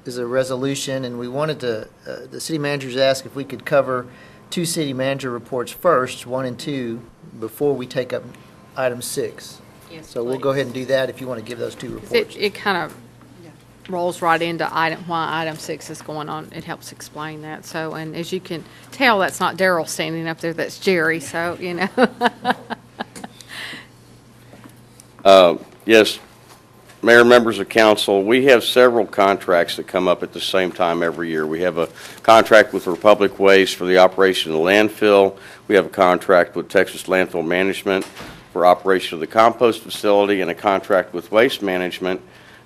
is a resolution, and we wanted to, the city managers asked if we could cover 2 city manager reports first, 1 and 2, before we take up item 6. Yes, So we'll go ahead and do that if you want to give those 2 reports. It kind of rolls right into why item 6 is going on. It helps explain that. So, and as you can tell, that's not Daryl standing up there, that's Jerry, so, Yes, Mayor, members of council, we have several contracts that come up at the same time every year. We have a contract with Republic Waste for the operation of the landfill. We have a contract with Texas Landfill Management for operation of the compost facility, and a contract with Waste Management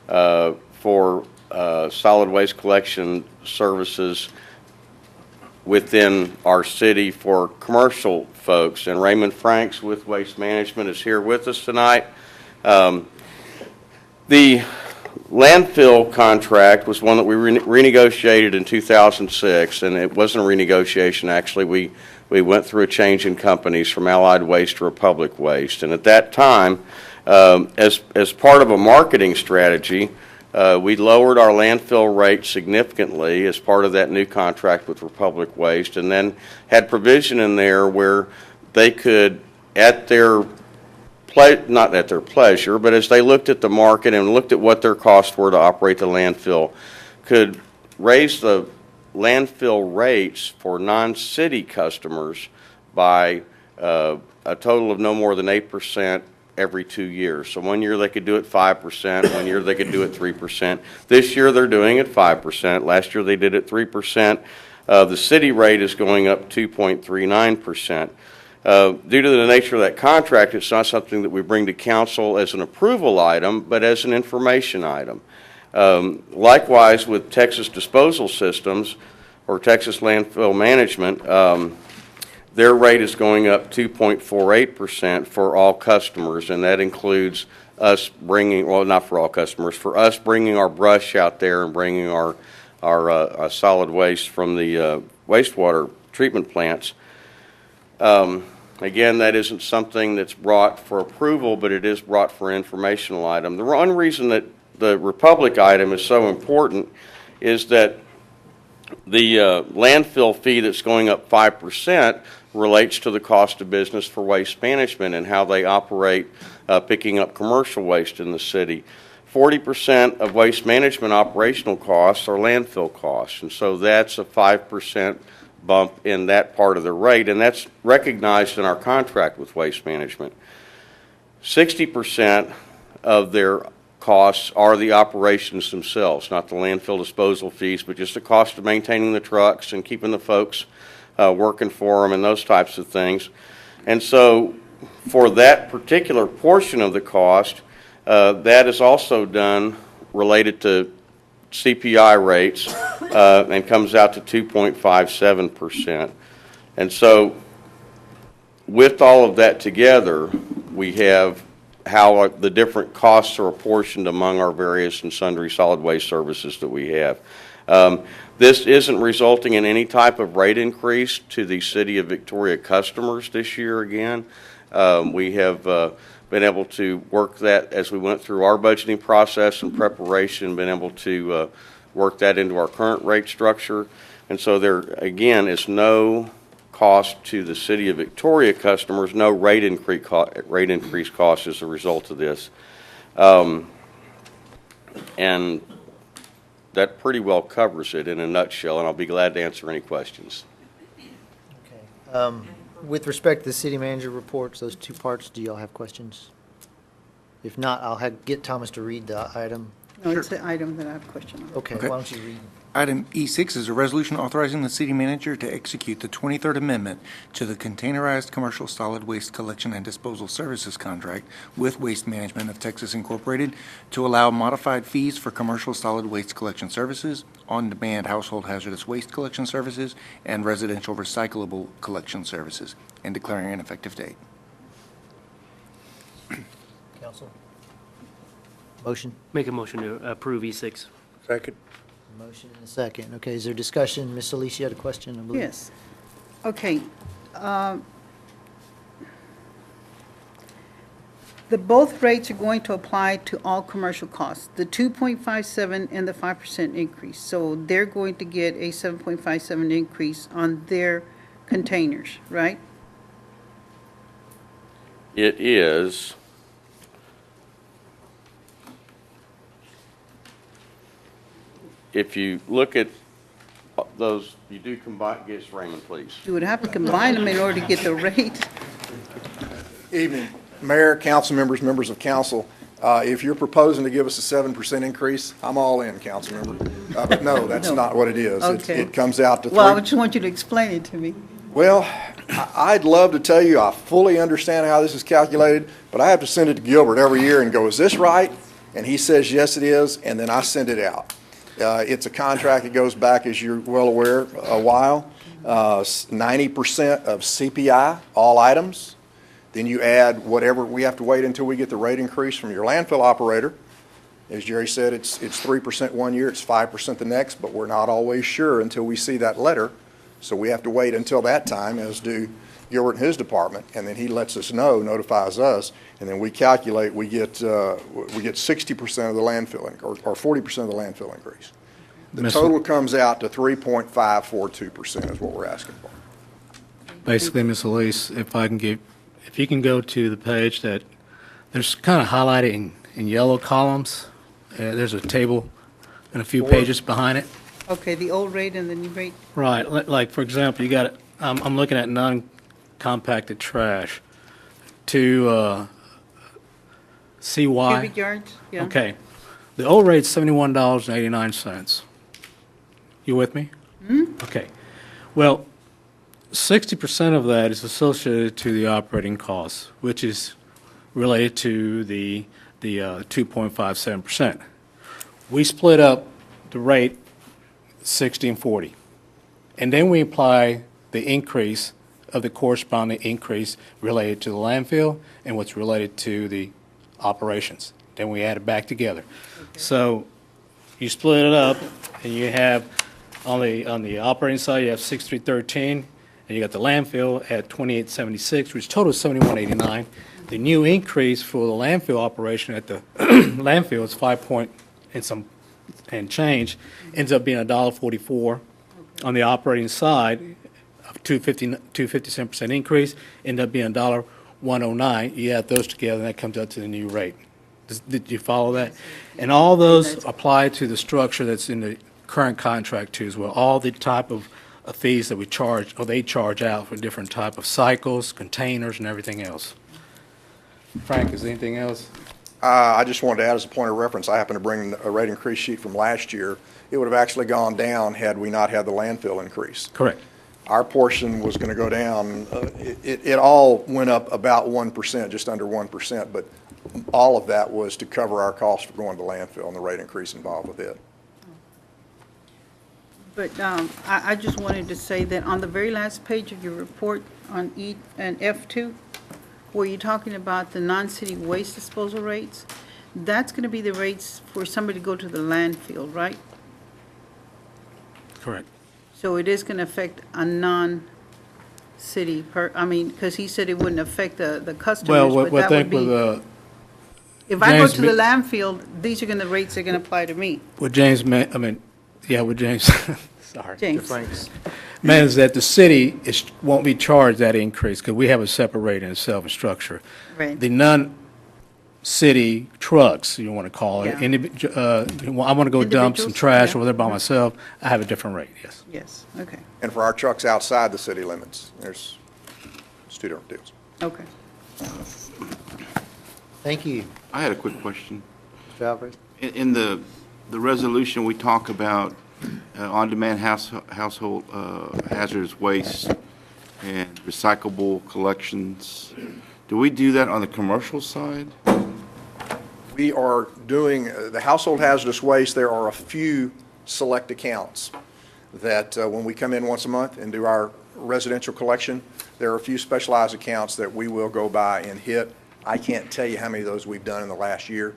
for solid waste collection services within our city for commercial folks. And Raymond Franks with Waste Management is here with us tonight. The landfill contract was one that we renegotiated in 2006, and it wasn't a renegotiation. Actually, we went through a change in companies from Allied Waste to Republic Waste. And at that time, as part of a marketing strategy, we lowered our landfill rate significantly as part of that new contract with Republic Waste, and then had provision in there where they could, at their not at their pleasure, but as they looked at the market and looked at what their costs were to operate the landfill, could raise the landfill rates for non-city customers by a total of no more than 8% every 2 years. So 1 year they could do it 5%, 1 year they could do it 3%. This year they're doing it 5%. Last year they did it 3%. The city rate is going up 2.39%. Due to the nature of that contract, it's not something that we bring to council as an approval item, but as an information item. Likewise, with Texas Disposal Systems, or Texas Landfill Management, their rate is going up 2.48% for all customers, and that includes us bringing, well, not for all customers, for us bringing our brush out there and bringing our solid waste from the wastewater treatment plants. Again, that isn't something that's brought for approval, but it is brought for an informational item. The one reason that the Republic item is so important is that the landfill fee that's going up 5% relates to the cost of business for Waste Management and how they operate picking up commercial waste in the city. 40% of Waste Management operational costs are landfill costs, and so that's a 5% bump in that part of the rate, and that's recognized in our contract with Waste Management. 60% of their costs are the operations themselves, not the landfill disposal fees, but just the cost of maintaining the trucks and keeping the folks working for them and those types of things. And so for that particular portion of the cost, that is also done related to CPI rates and comes out to 2.57%. And so with all of that together, we have how the different costs are apportioned among our various and sundry solid waste services that we have. This isn't resulting in any type of rate increase to the City of Victoria customers this year again. We have been able to work that as we went through our budgeting process and preparation, been able to work that into our current rate structure. And so there, again, is no cost to the City of Victoria customers, no rate increase cost as a result of this. And that pretty well covers it in a nutshell, and I'll be glad to answer any questions. Okay. With respect to the city manager reports, those two parts, do y'all have questions? If not, I'll get Thomas to read the item. No, it's the item that I have a question on. Okay, why don't you read? Item E6 is a resolution authorizing the city manager to execute the 23rd Amendment to the Containerized Commercial Solid Waste Collection and Disposal Services Contract with Waste Management of Texas Incorporated to allow modified fees for commercial solid waste collection services, on-demand household hazardous waste collection services, and residential recyclable collection services, and declaring an effective date. Council? Motion? Make a motion to approve E6. Second. Motion and a second. Okay, is there discussion? Ms. Solis, you had a question, I believe? Yes. Okay. The both rates are going to apply to all commercial costs, the 2.57 and the 5% increase. So they're going to get a 7.57 increase on their containers, right? It is. If you look at those, you do combine, yes, Raymond, please. You would have to combine them in order to get the rate. Evening, Mayor, council members, members of council. If you're proposing to give us a 7% increase, I'm all in, council member. But no, that's not what it is. Okay. It comes out to Well, I just want you to explain it to me. Well, I'd love to tell you I fully understand how this is calculated, but I have to send it to Gilbert every year and go, is this right? And he says, yes, it is, and then I send it out. It's a contract that goes back, as you're well aware, a while. 90% of CPI, all items. Then you add whatever, we have to wait until we get the rate increase from your landfill operator. As Jerry said, it's 3% one year, it's 5% the next, but we're not always sure until we see that letter. So we have to wait until that time, as do Gilbert and his department, and then he lets us know, notifies us, and then we calculate, we get 60% of the landfill, or 40% of the landfill increase. The total comes out to 3.542% is what we're asking for. Basically, Ms. Elise, if you can go to the page that, there's kind of highlighted in yellow columns. There's a table and a few pages behind it. Okay, the old rate and the new rate. Right, like, for example, you got, I'm looking at non-compacted trash to CY. Cubic yards, yeah. Okay. The old rate's $71.89. You with me? Mm-hmm. Okay. Well, 60% of that is associated to the operating costs, which is related to the 2.57%. We split up the rate 60 and 40. And then we apply the increase of the corresponding increase related to the landfill and what's related to the operations. Then we add it back together. Okay. So you split it up, and you have on the operating side, you have 6313, and you got the landfill at 2876, which total is 7189. The new increase for the landfill operation at the landfill is 5 point and some and change, ends up being $1.44. On the operating side, of 257% increase, end up being $1.109. You add those together, and that comes out to the new rate. Did you follow that? And all those apply to the structure that's in the current contract too as well. All the type of fees that we charge, or they charge out for different type of cycles, containers, and everything else. Frank, is there anything else? I just wanted to add as a point of reference, I happened to bring a rate increase sheet from last year. It would have actually gone down had we not had the landfill increase. Correct. Our portion was going to go down. It all went up about 1%, just under 1%, but all of that was to cover our costs for going to landfill and the rate increase involved with it. But I just wanted to say that on the very last page of your report on E and F2, where you're talking about the non-city waste disposal rates, that's going to be the rates for somebody to go to the landfill, right? Correct. So it is going to affect a non-city, because he said it wouldn't affect the customers, but that would be. If I go to the landfill, these are going to rates that are going to apply to me. What James meant, what James, sorry. James. Meant is that the city won't be charged that increase because we have a separate rate in itself and structure. Right. The non-city trucks, you want to call it, Yeah. I want to go dump some Individuals, trash yeah. over there by myself, I have a different rate, yes. Yes, okay, And for our trucks outside the city limits, it's two different deals. okay. Thank you. I had a quick question. Mr. Alvarez? In the resolution, we talk about on-demand household hazardous waste and recyclable collections. Do we do that on the commercial side? We are doing the household hazardous waste. There are a few select accounts that when we come in once a month and do our residential collection, there are a few specialized accounts that we will go by and hit. I can't tell you how many of those we've done in the last year.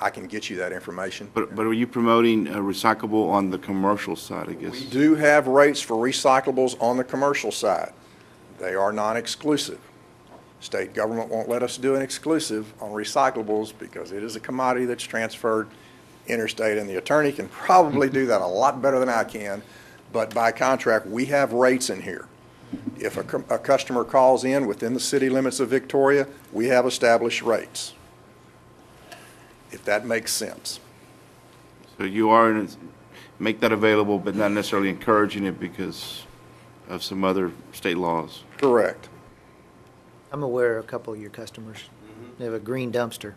I can get you that information. But are you promoting recyclable on the commercial side, I guess? We do have rates for recyclables on the commercial side. They are non-exclusive. State government won't let us do an exclusive on recyclables because it is a commodity that's transferred interstate, and the attorney can probably do that a lot better than I can. But by contract, we have rates in here. If a customer calls in within the city limits of Victoria, we have established rates, if that makes sense. So you are make that available, but not necessarily encouraging it because of some other state laws? Correct. I'm aware of a couple of your customers. They have a green dumpster.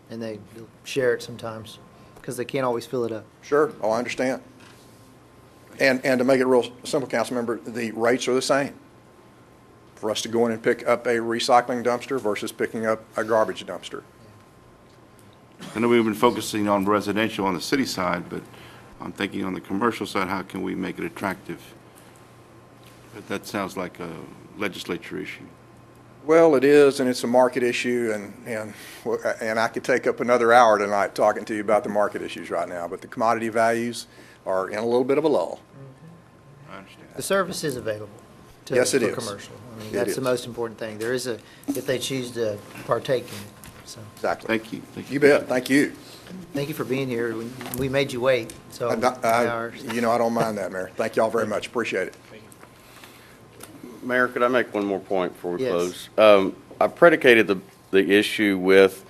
And they share it sometimes because they can't always fill it up. Sure. Oh, I understand. And to make it real simple, council member, the rates are the same. For us to go in and pick up a recycling dumpster versus picking up a garbage dumpster. I know we've been focusing on residential on the city side, but I'm thinking on the commercial side, how can we make it attractive But that sounds like a legislature issue. Well, it is, and it's a market issue, and I could take up another hour tonight talking to you about the market issues right now, but the commodity values are in a little bit of a lull. I understand. The service is available to, Yes, it for is. commercial. I mean, It that's is. the most important thing. There is if they choose to partake in it, so. Exactly. Thank you. Thank You bet, thank you. Thank you for being here. We made you wait, so. hours. You know, I don't mind that, Mayor. Thank y'all very much, appreciate it. Mayor, could I make one more point before we Yes. close? I predicated the issue with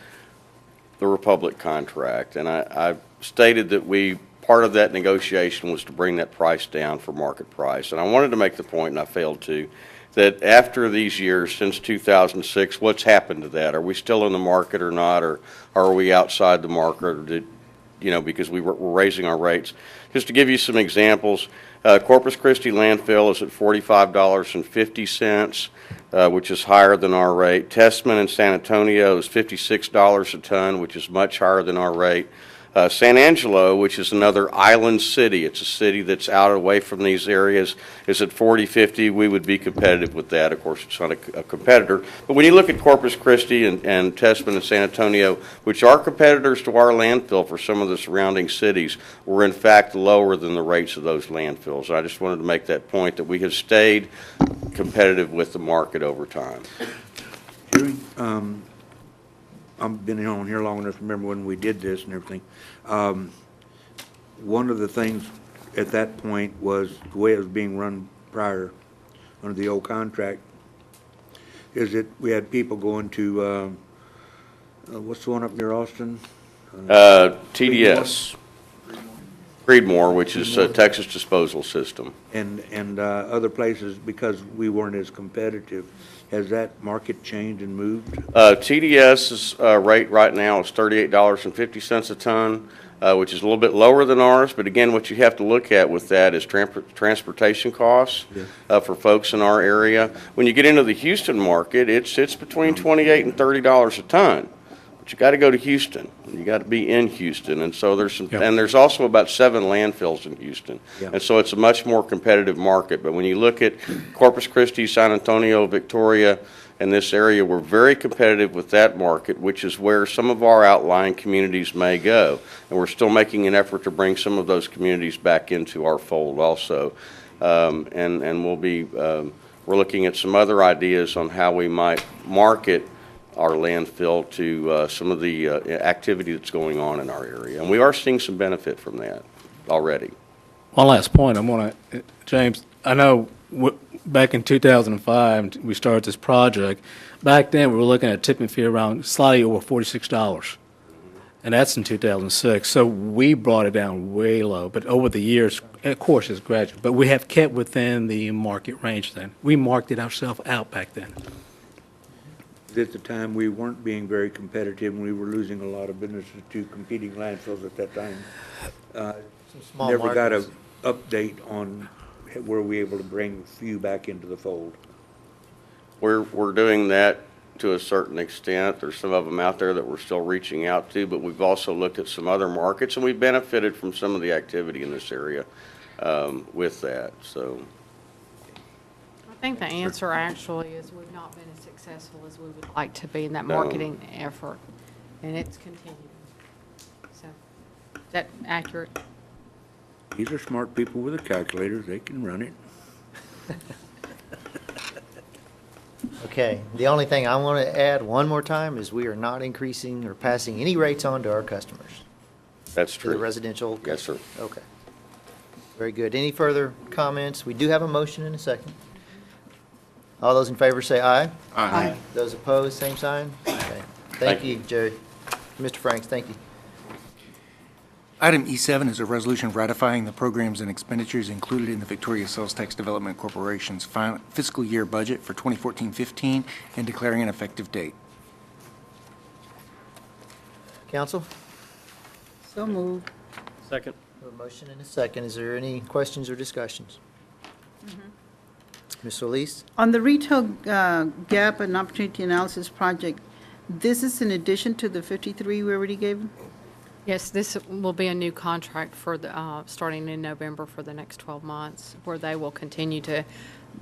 the Republic contract, and I stated that part of that negotiation was to bring that price down for market price. And I wanted to make the point, and I failed to, that after these years, since 2006, what's happened to that? Are we still in the market or not, or are we outside the market, or because we're raising our rates? Just to give you some examples, Corpus Christi landfill is at $45.50, which is higher than our rate. Testament in San Antonio is $56 a ton, which is much higher than our rate. San Angelo, which is another island city, it's a city that's out away from these areas, is at $40.50. We would be competitive with that. Of course, it's not a competitor. But when you look at Corpus Christi and Testament and San Antonio, which are competitors to our landfill for some of the surrounding cities, we're in fact lower than the rates of those landfills. I just wanted to make that point, that we have stayed competitive with the market over time. Jerry, I've been on here long enough to remember when we did this and everything. One of the things at that point was the way it was being run prior under the old contract is that we had people going to, what's the one up near Austin? TDS. Creedmoor, which is Texas Disposal System. And other places because we weren't as competitive. Has that market changed and moved? TDS's rate right now is $38.50 a ton, which is a little bit lower than ours. But again, what you have to look at with that is transportation costs for folks in our area. When you get into the Houston market, it's between $28 and $30 a ton. But you got to go to Houston. You got to be in Houston, and so there's and there's also about 7 landfills in Houston, and so it's a much more competitive market. But when you look at Corpus Christi, San Antonio, Victoria, and this area, we're very competitive with that market, which is where some of our outlying communities may go, and we're still making an effort to bring some of those communities back into our fold also, and we'll be we're looking at some other ideas on how we might market our landfill to some of the activity that's going on in our area. And we are seeing some benefit from that already. One last point. James, I know back in 2005, we started this project. Back then, we were looking at tipping fee around slightly over $46. And that's in 2006. So we brought it down way low. But over the years, of course, it's gradual. But we have kept within the market range then. We marked it ourselves out back then. At the time, we weren't being very competitive, and we were losing a lot of business to competing landfills at that time. small Never got markets. an update on were we able to bring a few back into the fold. We're doing that to a certain extent. There's some of them out there that we're still reaching out to, but we've also looked at some other markets, and we've benefited from some of the activity in this area with that. So I think the answer actually is we've not been as successful as we would like to be in that No. marketing effort, and it's continuing. So, is that accurate? These are smart people with a calculator. They can run it. Okay, the only thing I want to add one more time is we are not increasing or passing any rates on to our customers. that's To the true. residential? Yes, sir. Okay. Very good. Any further comments? We do have a motion in a second. All those in favor say aye. Aye. Those opposed, same sign? Okay. Thank you, Jerry. Mr. Franks, thank you. Item E7 is a resolution ratifying the programs and expenditures included in the Victoria Sales Tax Development Corporation's fiscal year budget for 2014-15 and declaring an effective date. Council? So moved. Second. A motion and a second. Is there any questions or discussions? Ms. Solis? On the retail gap and opportunity analysis project, this is in addition to the 53 we already gave them? Yes, this will be a new contract for the, starting in November for the next 12 months, where they will continue to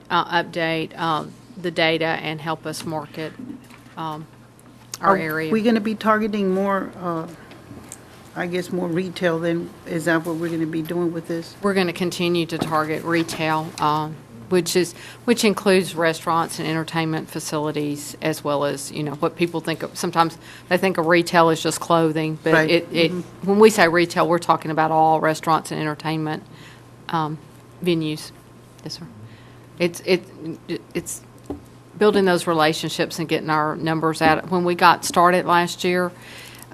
update the data and help us market our Are area. we going to be targeting more, I guess, more retail then? Is that what we're going to be doing with this? We're going to continue to target retail, which includes restaurants and entertainment facilities, as well as, what people think of. Sometimes they think of retail as just clothing, but Right. when we say retail, we're talking about all restaurants and entertainment venues. Yes, sir. It's building those relationships and getting our numbers out. When we got started last year,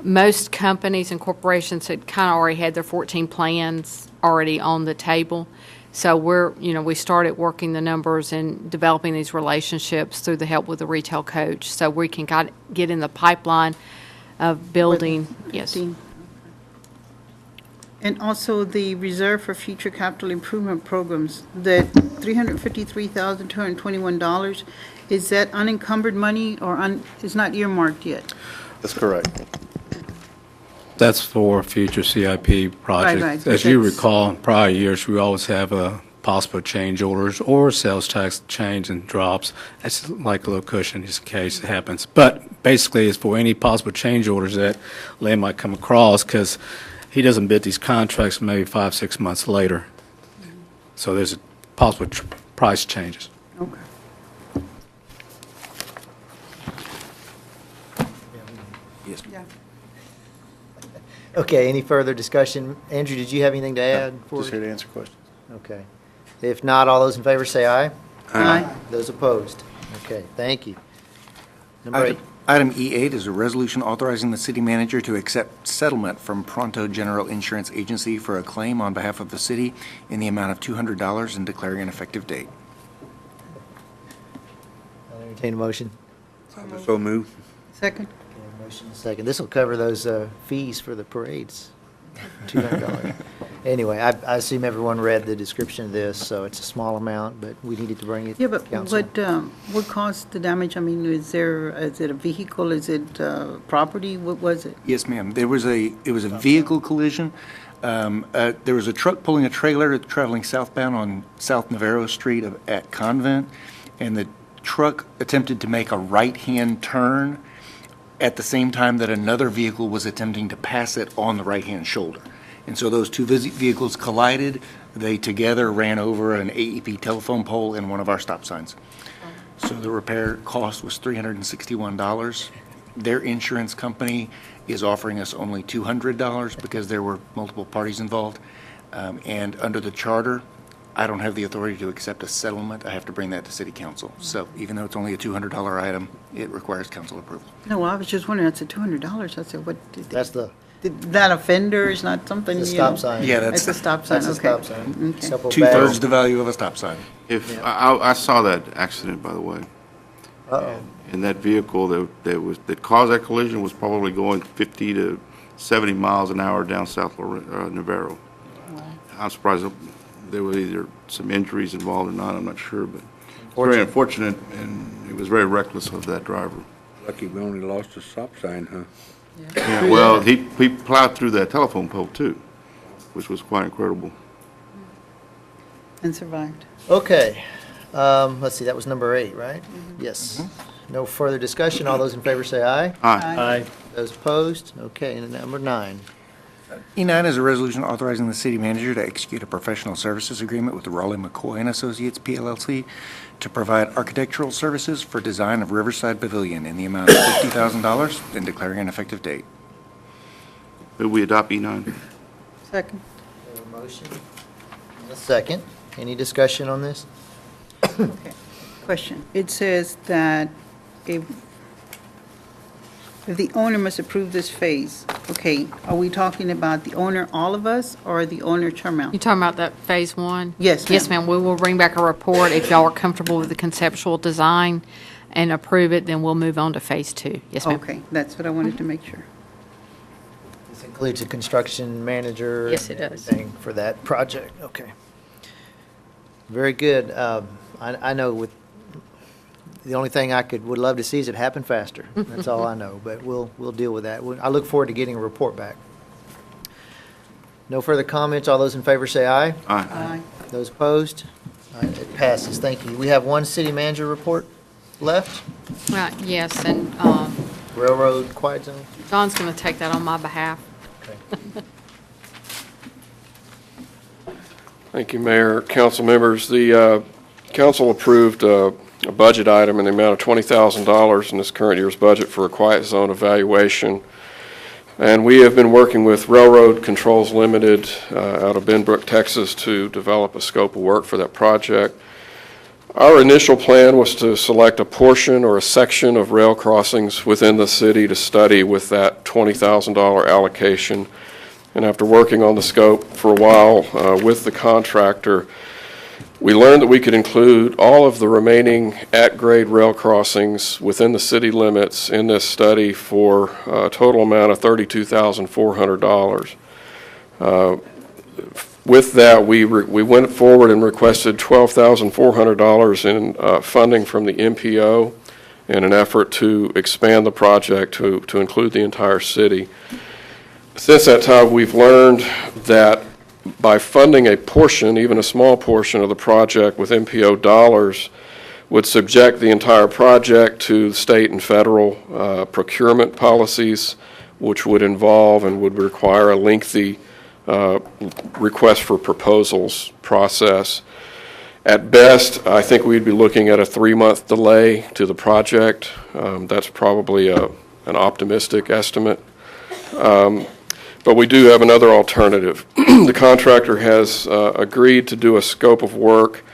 most companies and corporations had kind of already had their 14 plans already on the table. So we started working the numbers and developing these relationships through the help with the retail coach. So we can get in the pipeline of building, yes. And also the reserve for future capital improvement programs, the $353,221, is that unencumbered money or is not earmarked yet? That's correct. That's for future CIP projects. Right, As you that's- recall, in prior years, we always have possible change orders or sales tax change and drops. That's like a little cushion just in case it happens. But basically, it's for any possible change orders that Lynn might come across, because he doesn't bid these contracts maybe 5-6 months later. So there's possible price changes. Okay. Yes. Yeah. Okay, any further discussion? Andrew, did you have anything to add? Just here to answer questions. Okay. If not, all those in favor say aye. Aye. Those opposed? Okay, thank you. Number 8. Item E8 is a resolution authorizing the city manager to accept settlement from Pronto General Insurance Agency for a claim on behalf of the city in the amount of $200 and declaring an effective date. I'll entertain a motion. So move. Second? Okay, motion and second. This will cover those fees for the parades, $200. Anyway, I assume everyone read the description of this, so it's a small amount, but we needed to bring it Yeah, to but council. what caused the damage? I mean, is it a vehicle? Is it property? What was it? Yes, ma'am. It was a vehicle collision. There was a truck pulling a trailer traveling southbound on South Navarro Street at Convent, and the truck attempted to make a right-hand turn at the same time that another vehicle was attempting to pass it on the right-hand shoulder. And so those two vehicles collided. They together ran over an AEP telephone pole and one of our stop signs. So the repair cost was $361. Their insurance company is offering us only $200 because there were multiple parties involved. And under the charter, I don't have the authority to accept a settlement. I have to bring that to city council. So even though it's only a $200 item, it requires council approval. No, I was just wondering, that's a $200. I said, what? That's the That offender is not something, the you stop know? sign. Yeah, that's- It's a stop sign, That's okay. a stop sign. Okay. Couple Two-thirds bags. the value of a stop sign. I saw that accident, by the way. Uh-oh. And that vehicle that caused that collision was probably going 50 to 70 miles an hour down South Navarro. I'm surprised there were either some injuries involved or not, I'm not sure, but very unfortunate, and it was very reckless of that driver. Lucky we only lost a stop sign, huh? Yeah, well, he plowed through that telephone pole too, which was quite incredible. And survived. Okay, let's see, that was number 8, right? Yes. No further discussion. All those in favor say aye. Aye. Those opposed? Okay, and number 9. E9 is a resolution authorizing the city manager to execute a professional services agreement with Raleigh McCoy and Associates, PLLC, to provide architectural services for design of Riverside Pavilion in the amount of $50,000 and declaring an effective date. Will we adopt E9? Second. We have a motion and a second. Any discussion on this? Question. It says that if the owner must approve this phase, okay, are we talking about the owner, all of us, or the owner, You Charmel? talking about that phase 1? Yes, Yes, ma'am. We will bring back a report. If y'all are comfortable with the conceptual design and approve it, then we'll move on to phase 2. Yes, ma'am. Okay, that's what I wanted to make sure. This includes a construction manager. Yes, it and does. everything for that project. Okay. Very good. I know with, the only thing I would love to see is it happen faster. That's all I know, but we'll deal with that. I look forward to getting a report back. No further comments. All those in favor say aye. Aye. Aye. Those opposed? It passes, thank you. We have one city manager report left, Yes, and railroad quiet zone. John's going to take that on my behalf. Thank you, Mayor, council members. The council approved a budget item in the amount of $20,000 in this current year's budget for a quiet zone evaluation. And we have been working with Railroad Controls Limited out of Benbrook, Texas, to develop a scope of work for that project. Our initial plan was to select a portion or a section of rail crossings within the city to study with that $20,000 allocation. And after working on the scope for a while with the contractor, we learned that we could include all of the remaining at-grade rail crossings within the city limits in this study for a total amount of $32,400. With that, we went forward and requested $12,400 in funding from the MPO in an effort to expand the project to include the entire city. Since that time, we've learned that by funding a portion, even a small portion of the project with MPO dollars, would subject the entire project to state and federal procurement policies, which would involve and would require a lengthy request for proposals process. At best, I think we'd be looking at a 3-month delay to the project. That's probably an optimistic estimate. But we do have another alternative. The contractor has agreed to do a scope of work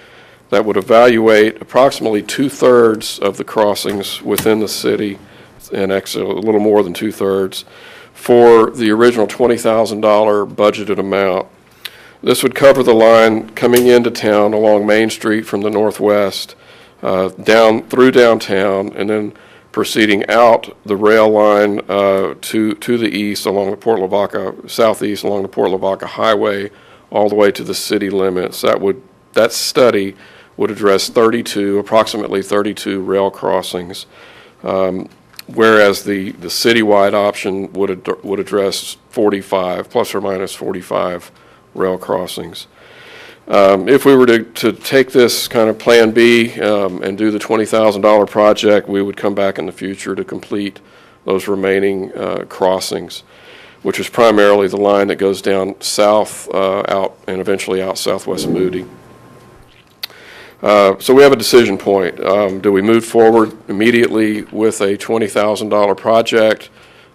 that would evaluate approximately 2/3 of the crossings within the city, and actually a little more than 2/3, for the original $20,000 budgeted amount. This would cover the line coming into town along Main Street from the northwest, down through downtown, and then proceeding out the rail line to the east along the Port Lavaca, southeast along the Port Lavaca Highway, all the way to the city limits. That study would address approximately 32 rail crossings, whereas the citywide option would address 45, plus or minus 45 rail crossings. If we were to take this kind of Plan B and do the $20,000 project, we would come back in the future to complete those remaining crossings, which is primarily the line that goes down south out and eventually out southwest Moody. So we have a decision point. Do we move forward immediately with a $20,000 project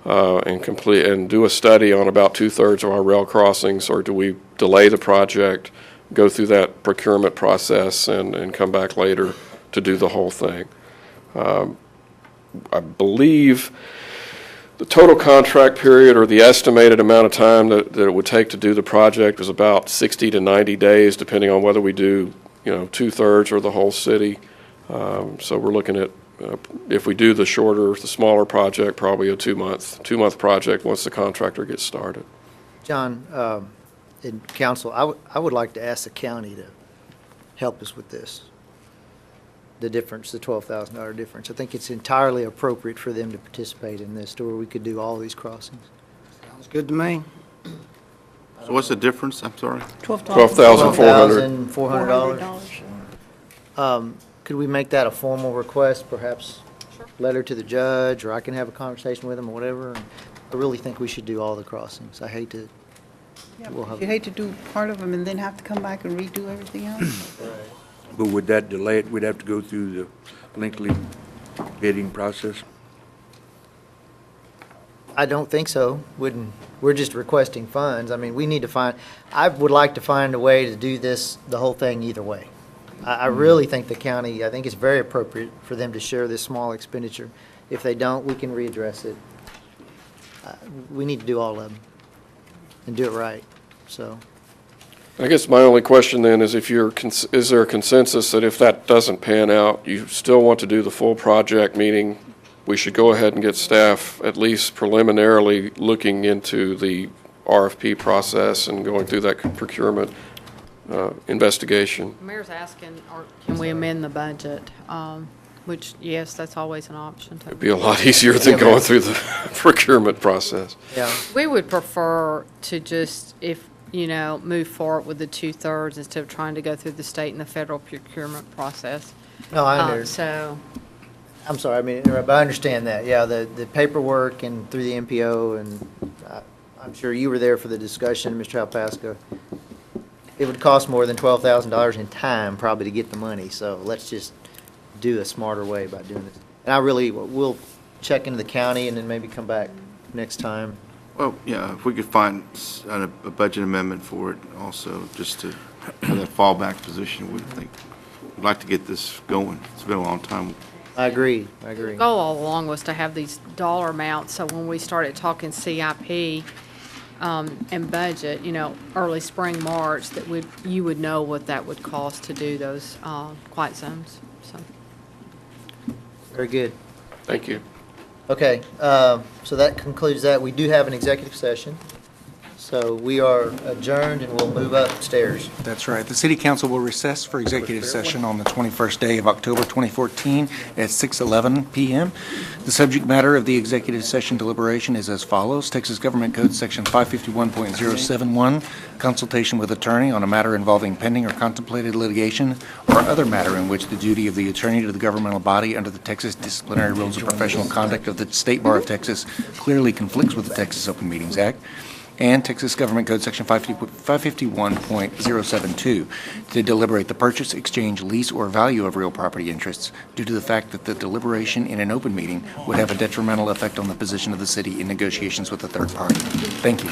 and do a study on about 2/3 of our rail crossings, or do we delay the project, go through that procurement process, and come back later to do the whole thing? I believe the total contract period, or the estimated amount of time that it would take to do the project, is about 60 to 90 days, depending on whether we do 2/3 or the whole city. So we're looking at, if we do the smaller project, probably a two-month project once the contractor gets started. John, in council, I would like to ask the county to help us with this. The difference, the $12,000 difference. I think it's entirely appropriate for them to participate in this, to where we could do all these crossings. Sounds good to me. So what's the difference? I'm sorry. $12,400. $12,400. Could we make that a formal request, perhaps letter to the judge, or I can have a conversation with him or whatever? I really think we should do all the crossings. I hate to. Yeah, you hate to do part of them and then have to come back and redo everything else. But would that delay it? We'd have to go through the lengthy bidding process? I don't think so. We're just requesting funds. I mean, I would like to find a way to do this, the whole thing either way. I really think the county, I think it's very appropriate for them to share this small expenditure. If they don't, we can readdress it. We need to do all of them and do it right, so. I guess my only question then is, is there a consensus that if that doesn't pan out, you still want to do the full project, meaning we should go ahead and get staff at least preliminarily looking into the RFP process and going through that procurement investigation? The mayor's asking, or can we amend the budget? Which, yes, that's always an option. It'd be a lot easier than going through the procurement process. Yeah. We would prefer to just, if move forward with the 2/3 instead of trying to go through the state and the federal procurement process. No, I understand. So, I'm sorry, I mean, to interrupt, but I understand that. Yeah, the paperwork and through the MPO, and I'm sure you were there for the discussion, Mr. Alpasco. It would cost more than $12,000 in time probably to get the money, so let's just do a smarter way by doing this. And we'll check into the county and then maybe come back next time. Well, yeah, if we could find a budget amendment for it also, just to have that fallback position, we'd like to get this going. It's been a long time. I agree. the goal all along was to have these dollar amounts, so when we started talking CIP and budget, early spring, March, that you would know what that would cost to do those quiet zones, so. Very good. Thank you. Okay, so that concludes that. We do have an executive session, so we are adjourned and we'll move upstairs. That's right. The city council will recess for executive session on the 21st day of October 2014 at 6:11 p.m. The subject matter of the executive session deliberation is as follows. Texas Government Code Section 551.071, consultation with attorney on a matter involving pending or contemplated litigation or other matter in which the duty of the attorney to the governmental body under the Texas Disciplinary Rules of Professional Conduct of the State Bar of Texas clearly conflicts with the Texas Open Meetings Act, and Texas Government Code Section 551.072 to deliberate the purchase, exchange, lease, or value of real property interests due to the fact that the deliberation in an open meeting would have a detrimental effect on the position of the city in negotiations with a third party. Thank you.